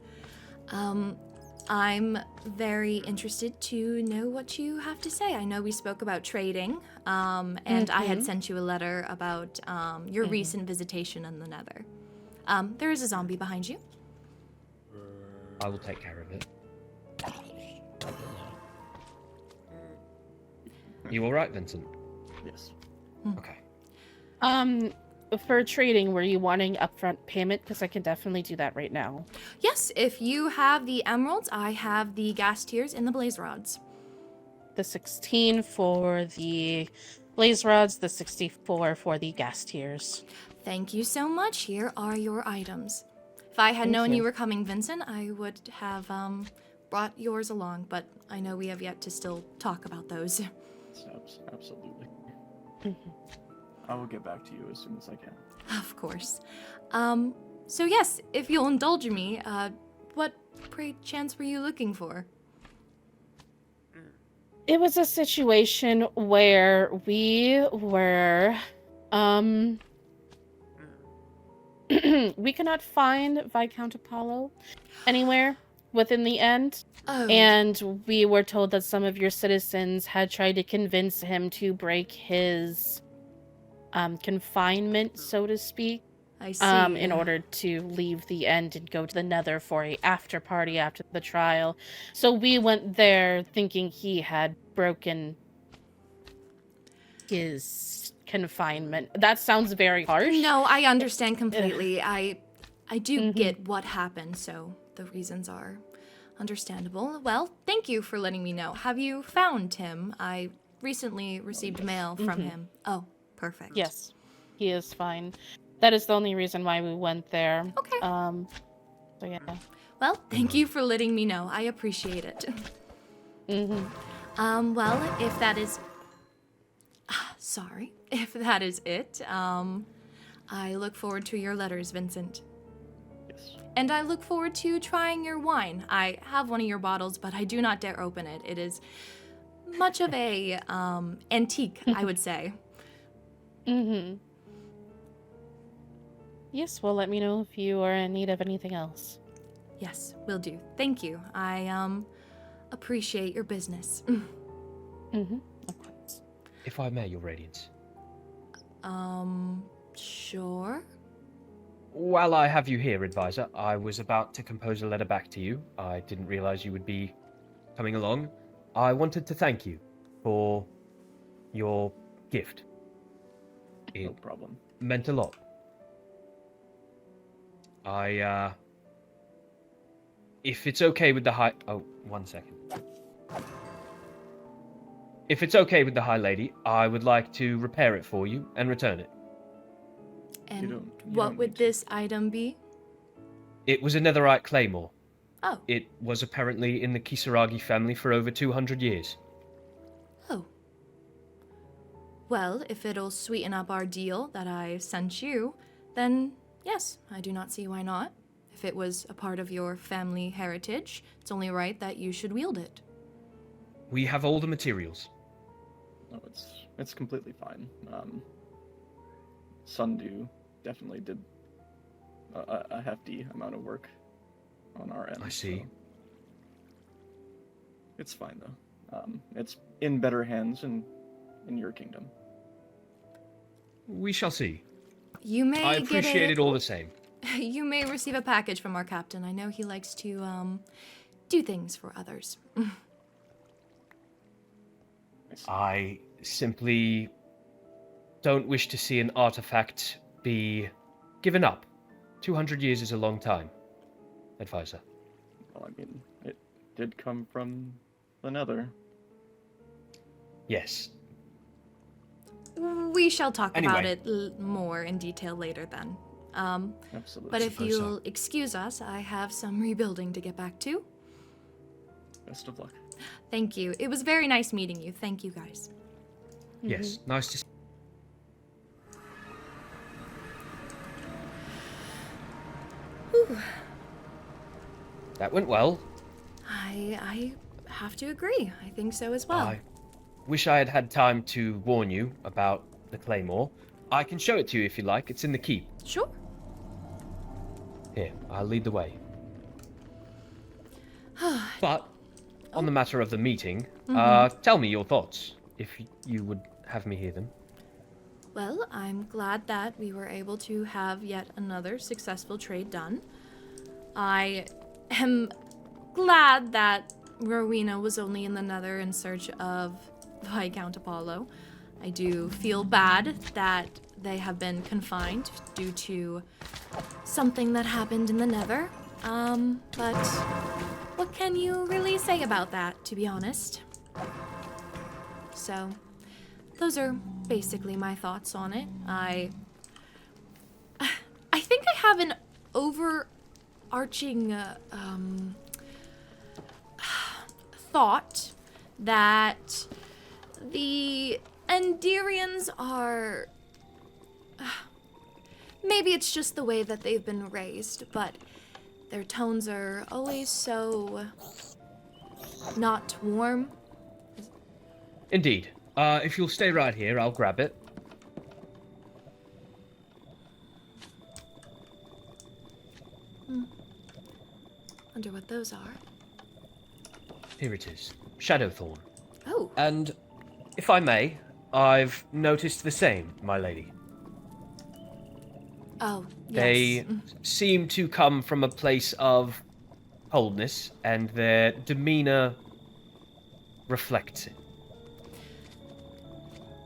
I'm very interested to know what you have to say. I know we spoke about trading, and I had sent you a letter about your recent visitation in the Nether. There is a zombie behind you.
I will take care of it. You all right, Vincent?
Yes.
Okay.
For trading, were you wanting upfront payment? Because I can definitely do that right now.
Yes, if you have the emeralds, I have the gas tiers and the blaze rods.
The 16 for the blaze rods, the 64 for the gas tiers.
Thank you so much. Here are your items. If I had
Thank
known you
you.
were coming, Vincent, I would have brought yours along, but I know we have yet to still talk about those.
Absolutely. I will get back to you as soon as I can.
Of course. So yes, if you'll indulge me, what pray chance were you looking for?
It was a situation where we were, we cannot find Viscount Apollo anywhere within the end.
Oh.
And we were told that some of your citizens had tried to convince him to break his confinement, so to speak,
I see.
in order to leave the end and go to the Nether for a after party after the trial. So we went there thinking he had broken his confinement. That sounds very harsh.
No, I understand completely. I do
Mm-hmm.
get what happened, so the reasons are understandable. Well, thank you for letting me know. Have you found him? I recently received mail from him. Oh, perfect.
Yes, he is fine. That is the only reason why we went there.
Okay.
So yeah.
Well, thank you for letting me know. I appreciate it. Well, if that is... Sorry. If that is it, I look forward to your letters, Vincent.
Yes.
And I look forward to trying your wine. I have one of your bottles, but I do not dare open it. It is much of a antique, I would say.
Yes, well, let me know if you are in need of anything else.
Yes, will do. Thank you. I appreciate your business.
Of course.
If I may, Your Radiance.
Sure.
While I have you here, Advisor, I was about to compose a letter back to you. I didn't realize you would be coming along. I wanted to thank you for your gift.
No
It
problem.
meant a lot. If it's okay with the high... Oh, 1 second. If it's okay with the High Lady, I would like to repair it for you and return it.
And
you
what
don't
would
need to.
this item be?
It was a netherite claymore.
Oh.
It was apparently in the Kisaragi family for over 200 years.
Oh. Well, if it'll sweeten up our deal that I sent you, then yes, I do not see why not. If it was a part of your family heritage, it's only right that you should wield it.
We have all the materials.
No, it's completely fine. Sundew definitely did a hefty amount of work on our end.
I see.
So it's fine though. It's in better hands in your kingdom.
We shall see.
You may
I
get
appreciate it all the same.
You may receive a package from our captain. I know he likes to do things for others.
I simply don't wish to see an artifact be given up. 200 years is a long time, Advisor.
Well, I mean, it did come from the Nether.
Yes.
We shall talk about
Anyway.
it more in detail later then.
Absolutely.
But if
suppose so.
you'll excuse us, I have some rebuilding to get back to.
Best of luck.
Thank you. It was very nice meeting you. Thank you, guys.
Yes. Nice to see. That went well.
I have to agree. I think so as well.
I wish I had had time to warn you about the claymore. I can show it to you if you like. It's in the keep.
Sure.
Here, I'll lead the way. But, on the matter of the meeting, tell me your thoughts, if you would have me hear them.
Well, I'm glad that we were able to have yet another successful trade done. I am glad that Rowena was only in the Nether in search of Viscount Apollo. I do feel bad that they have been confined due to something that happened in the Nether. But what can you really say about that, to be honest? So, those are basically my thoughts on it. I think I have an overarching thought that the Enderians are maybe it's just the way that they've been raised, but their tones are always so not warm.
Indeed. If you'll stay right here, I'll grab it.
Wonder what those are.
Here it is. Shadowthorn.
Oh,
And, if I may, I've noticed the same, my lady.
oh, yes.
They seem to come from a place of coldness, and their demeanor reflects it.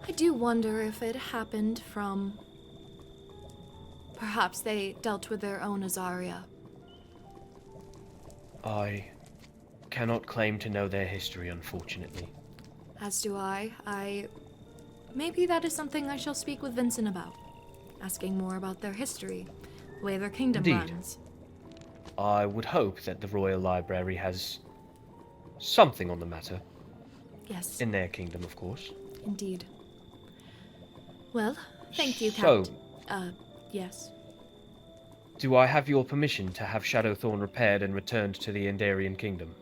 I do wonder if it happened from... Perhaps they dealt with their own Azaria.
I cannot claim to know their history, unfortunately.
As do I. Maybe that is something I shall speak with Vincent about. Asking more about their history, the way their kingdom
Indeed.
runs.
I would hope that the Royal Library has something on the matter.
Yes,
In their kingdom, of course.
indeed. Well, thank you,
So-
Captain. Yes.
Do I have your permission to have Shadowthorn repaired and returned to the Endarian kingdom?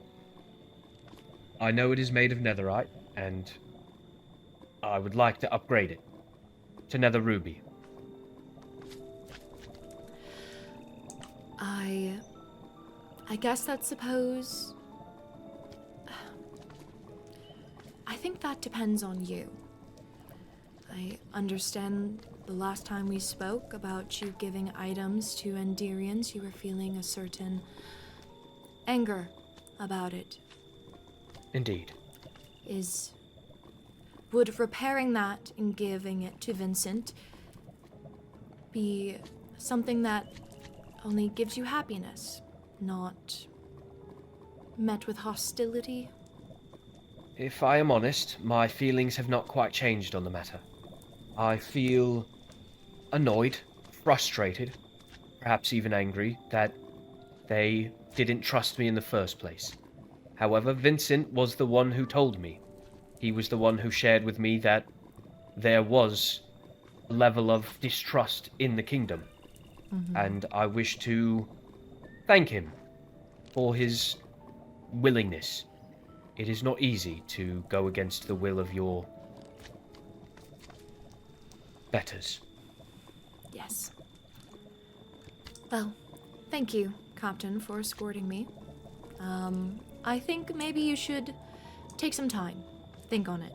I know it is made of netherite, and I would like to upgrade it to nether ruby.
I guess that's suppose... I think that depends on you. I understand the last time we spoke about you giving items to Endarians, you were feeling a certain anger about it.
Indeed.
Would repairing that and giving it to Vincent be something that only gives you happiness, not met with hostility?
If I am honest, my feelings have not quite changed on the matter. I feel annoyed, frustrated, perhaps even angry that they didn't trust me in the first place. However, Vincent was the one who told me. He was the one who shared with me that there was a level of distrust in the kingdom. And I wish to thank him for his willingness. It is not easy to go against the will of your betters.
Yes. Well, thank you, Captain, for escorting me. I think maybe you should take some time, think on it,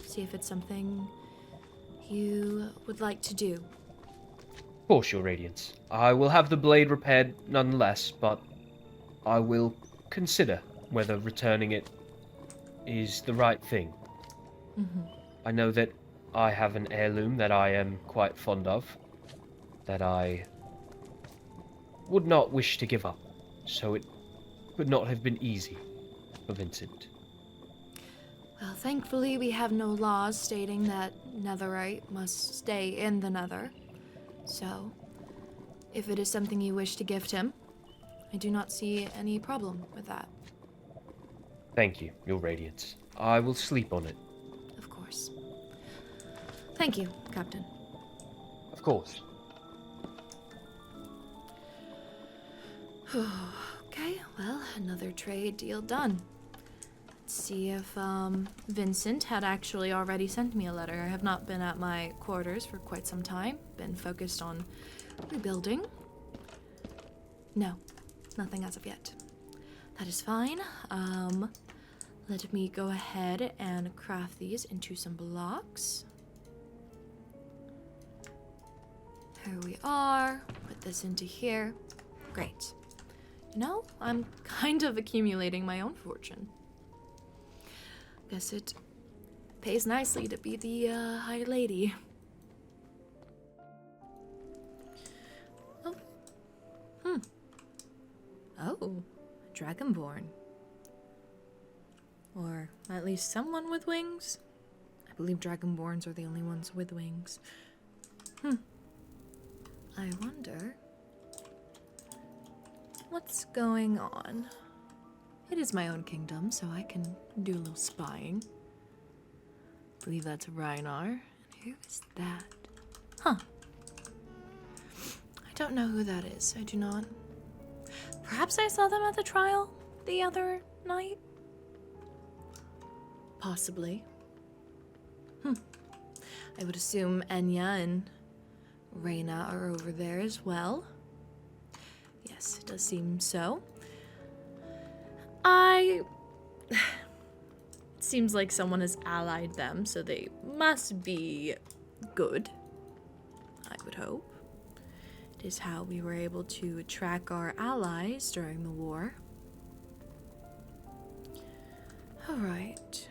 see if it's something you would like to do.
Of course, Your Radiance. I will have the blade repaired nonetheless, but I will consider whether returning it is the right thing. I know that I have an heirloom that I am quite fond of, that I would not wish to give up, so it could not have been easy for Vincent.
Well, thankfully, we have no laws stating that netherite must stay in the nether. So, if it is something you wish to gift him, I do not see any problem with that.
Thank you, Your Radiance. I will sleep on it.
Of course. Thank you, Captain.
Of course.
Okay, well, another trade deal done. Let's see if Vincent had actually already sent me a letter. I have not been at my quarters for quite some time. Been focused on rebuilding. No, nothing as of yet. That is fine. Let me go ahead and craft these into some blocks. Here we are. Put this into here. Great. You know, I'm kind of accumulating my own fortune. Guess it pays nicely to be the High Lady. Oh. Oh, Dragonborn. Or at least someone with wings. I believe Dragonborns are the only ones with wings. I wonder what's going on. It is my own kingdom, so I can do a little spying. I believe that's Reinar. And who is that? Huh. don't know who that is. I do not. Perhaps I saw them at the trial the other night? Possibly. I would assume Enya and Reyna are over there as well. Yes, it does seem so. It seems like someone has allied them, so they must be good. I would hope. It is how we were able to track our allies during the war. Alright.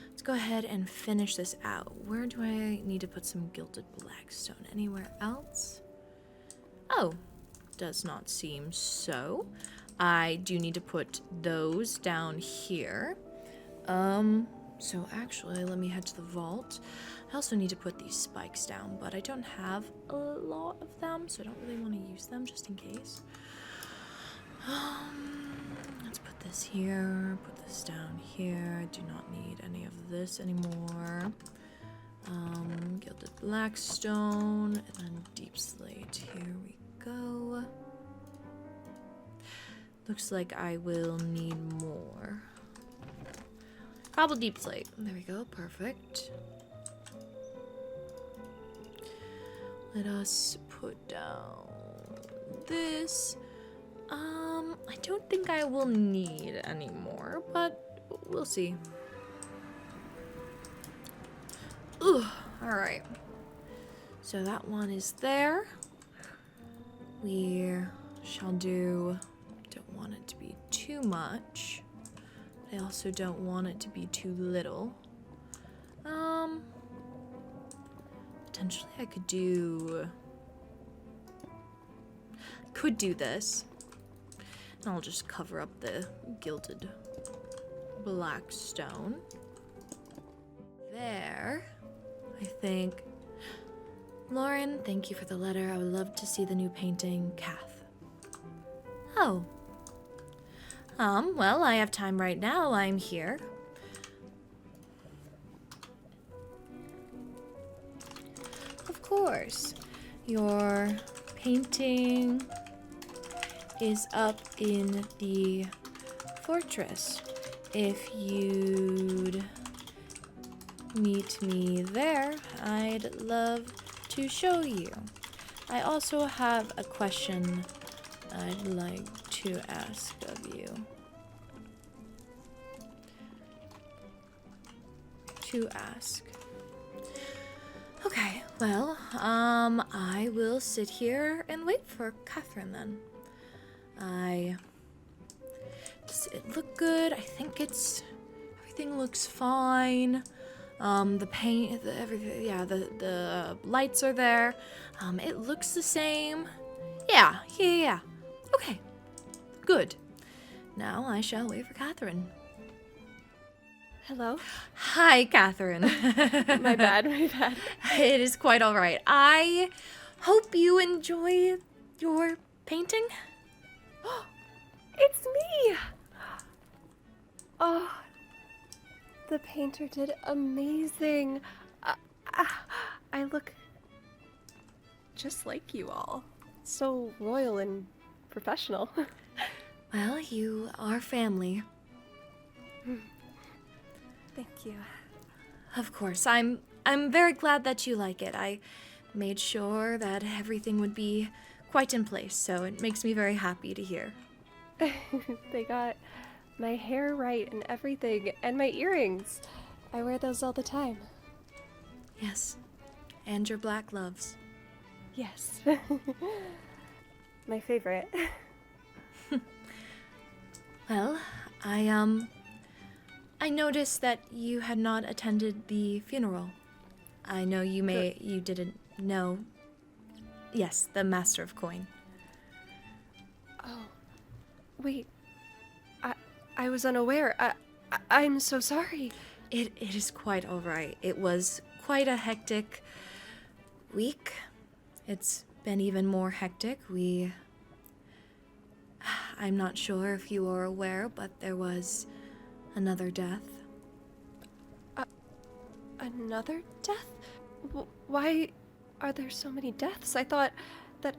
Let's go ahead and finish this out. Where do I need to put some gilded blackstone? Anywhere else? Oh, does not seem so. I do need to put those down here. So actually, let me head to the vault. I also need to put these spikes down, but I don't have a lot of them, so I don't really want to use them just in case. Let's put this here, put this down here. I do not need any of this anymore. Gilded blackstone, and then deep slate. Here we go. Looks like I will need more. Cobble deep slate. There we go, perfect. Let us put down this. I don't think I will need any more, but we'll see. Ugh, alright. So that one is there. We shall do, don't want it to be too much. I also don't want it to be too little. Potentially I could do this. And I'll just cover up the gilded black stone. There, I think. Lauren, thank you for the letter. I would love to see the new painting. Kath. Oh. Well, I have time right now. I'm here. Of course. Your painting is up in the fortress. If you'd meet me there, I'd love to show you. I also have a question I'd like to ask of you. Okay, well, I will sit here and wait for Catherine then. Does it look good? I think everything looks fine. The paint, everything, yeah, the lights are there. It looks the same. Yeah. Okay, good. Now I shall wait for Catherine.
Hello?
Hi, Catherine.
My bad.
It is quite all right. I hope you enjoy your painting.
It's me! Oh, the painter did amazing. I look just like you all. So royal and professional.
Well, you are family.
Thank you.
Of course. I'm very glad that you like it. I made sure that everything would be quite in place, so it makes me very happy to hear.
They got my hair right and everything, and my earrings. I wear those all the time.
Yes. And your black gloves.
Yes. My favorite.
Well, I noticed that you had not attended the funeral. I know you didn't know. Yes, the Master of Coin.
Oh. Wait. I was unaware. I'm so sorry.
It is quite all right. It was quite a hectic week. It's been even more hectic. I'm not sure if you are aware, but there was another death.
Another death? Why are there so many deaths? I thought that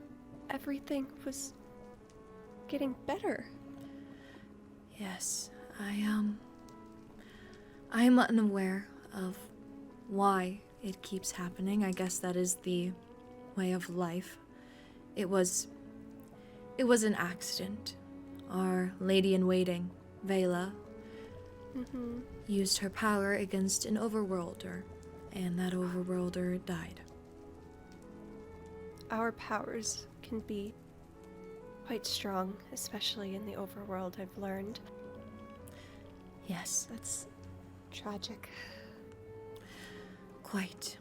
everything was getting better.
Yes, I am unaware of why it keeps happening. I guess that is the way of life. It was an accident. Our lady-in-waiting, Vela, used her power against an overworlder, and that overworlder died.
Our powers can be quite strong, especially in the overworld, I've learned.
Yes,
That's tragic.
quite.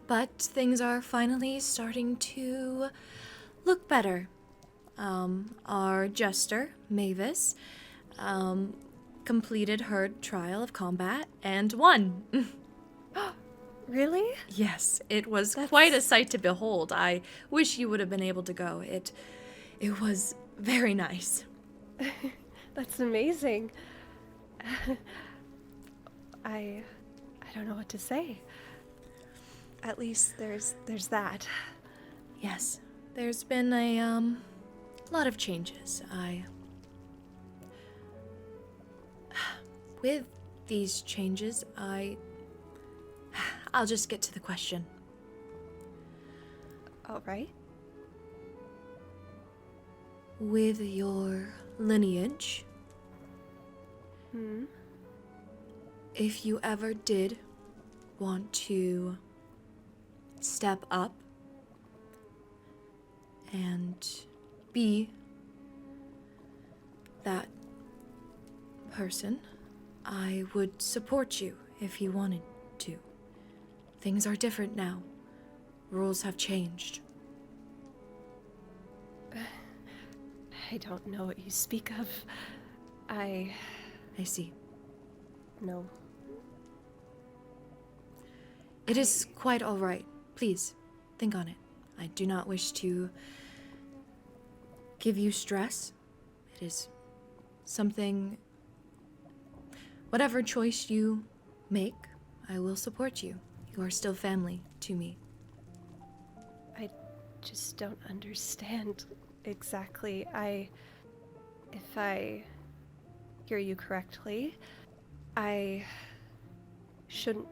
But things are finally starting to look better. Our jester, Mavis, completed her trial of combat and won.
Really?
Yes, it was quite a sight to behold. I wish you would have been able to go. It was very nice.
That's amazing. I don't know what to say. At least there's that.
Yes, there's been a lot of changes. With these changes, I'll just get to the question.
All right.
With your lineage, if you ever did want to step up and be that person, I would support you if you wanted to. Things are different now. Rules have changed.
I don't know what you speak of. I
see.
know.
It is quite all right. Please, think on it. I do not wish to give you stress. It is something... Whatever choice you make, I will support you. You are still family to me.
I just don't understand exactly. If I hear you correctly, I shouldn't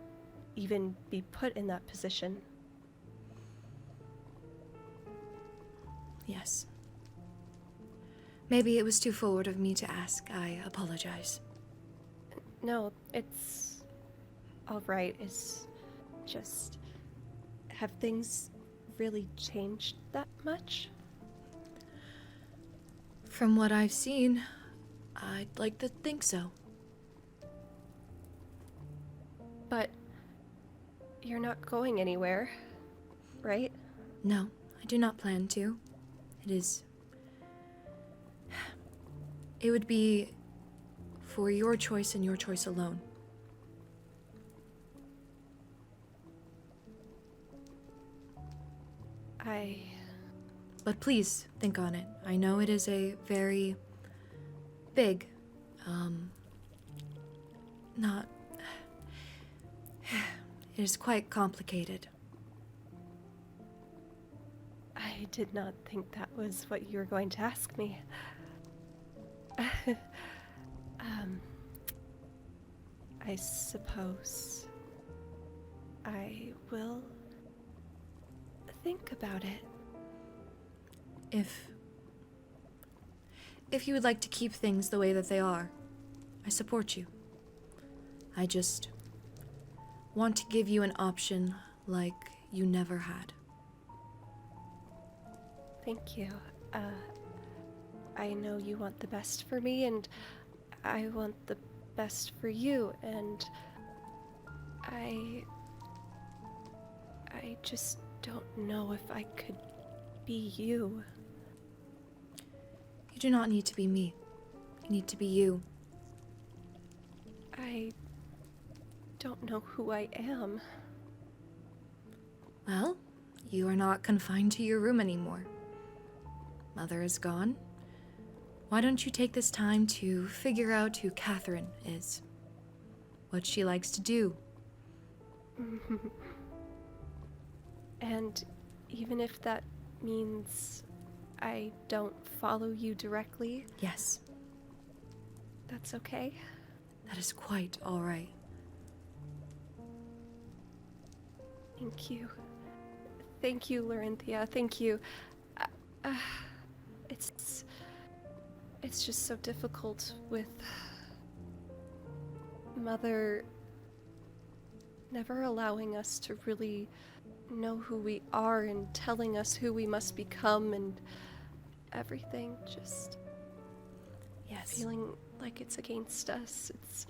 even be put in that position.
Yes. Maybe it was too forward of me to ask. I apologize.
No, it's all right. It's just, have things really changed that much?
From what I've seen, I'd like to think so.
But you're not going anywhere, right?
No, I do not plan to. It would be for your choice and your choice alone. But please, think on it. I know it is a very big, not... It is quite complicated.
I did not think that was what you were going to ask me. I suppose I will think about it.
If you would like to keep things the way that they are, I support you. I just want to give you an option like you never had.
Thank you. I know you want the best for me, and I want the best for you, and I just don't know if I could be you.
You do not need to be me. You need to be you.
I don't know who I am.
Well, you are not confined to your room anymore. Mother is gone. Why don't you take this time to figure out who Catherine is? What she likes to do?
And even if that means I don't follow you directly,
Yes,
that's okay.
that is quite all right.
Thank you. Thank you, Lorynthia. Thank you. Uh, it's just so difficult with Mother never allowing us to really know who we are and telling us who we must become and everything. Just
Yes.
feeling like it's against us. It's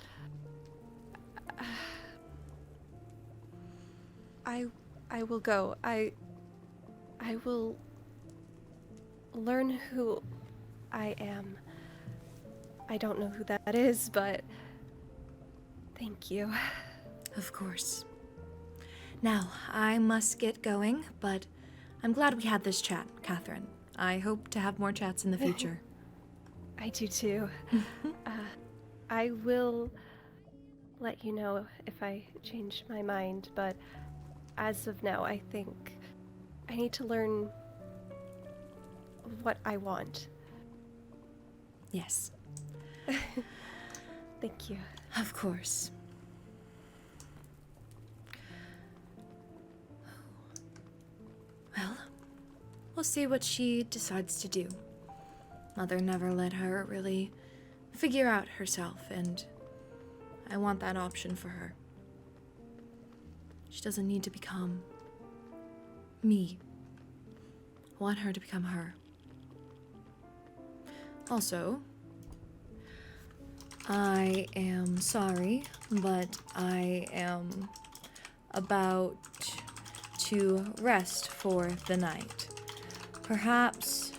I will go. I will learn who I am. I don't know who that is, but thank you.
Of course. Now, I must get going, but I'm glad we had this chat, Catherine. I hope to have more chats in the future.
I do too. I will let you know if I change my mind, but as of now, I think I need to learn what I want.
Yes,
Thank you.
of course. Well, we'll see what she decides to do. Mother never let her really figure out herself, and I want that option for her. She doesn't need to become me. I want her to become her. Also, I am sorry, but I am about to rest for the night. Perhaps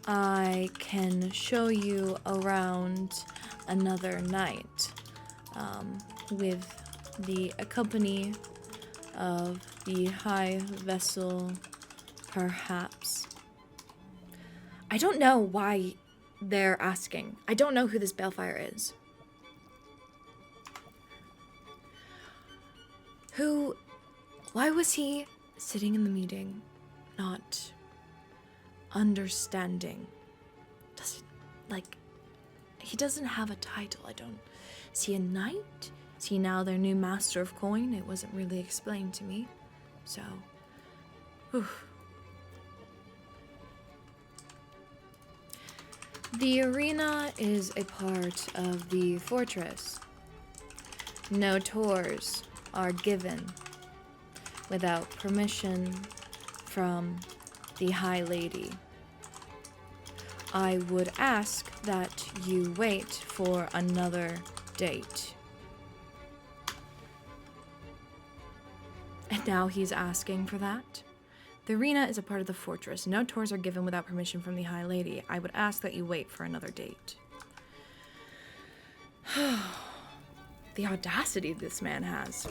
I can show you around another night with the company of the high vessel, perhaps. I don't know why they're asking. I don't know who this Balefire is. Why was he sitting in the meeting, not understanding? He doesn't have a title. Is he a knight? Is he now their new master of coin? It wasn't really explained to me. So, whew. The arena is a part of the fortress. No tours are given without permission from the High Lady. I would ask that you wait for another date. And now he's asking for that? The arena is a part of the fortress. No tours are given without permission from the High Lady. I would ask that you wait for another date. The audacity this man has.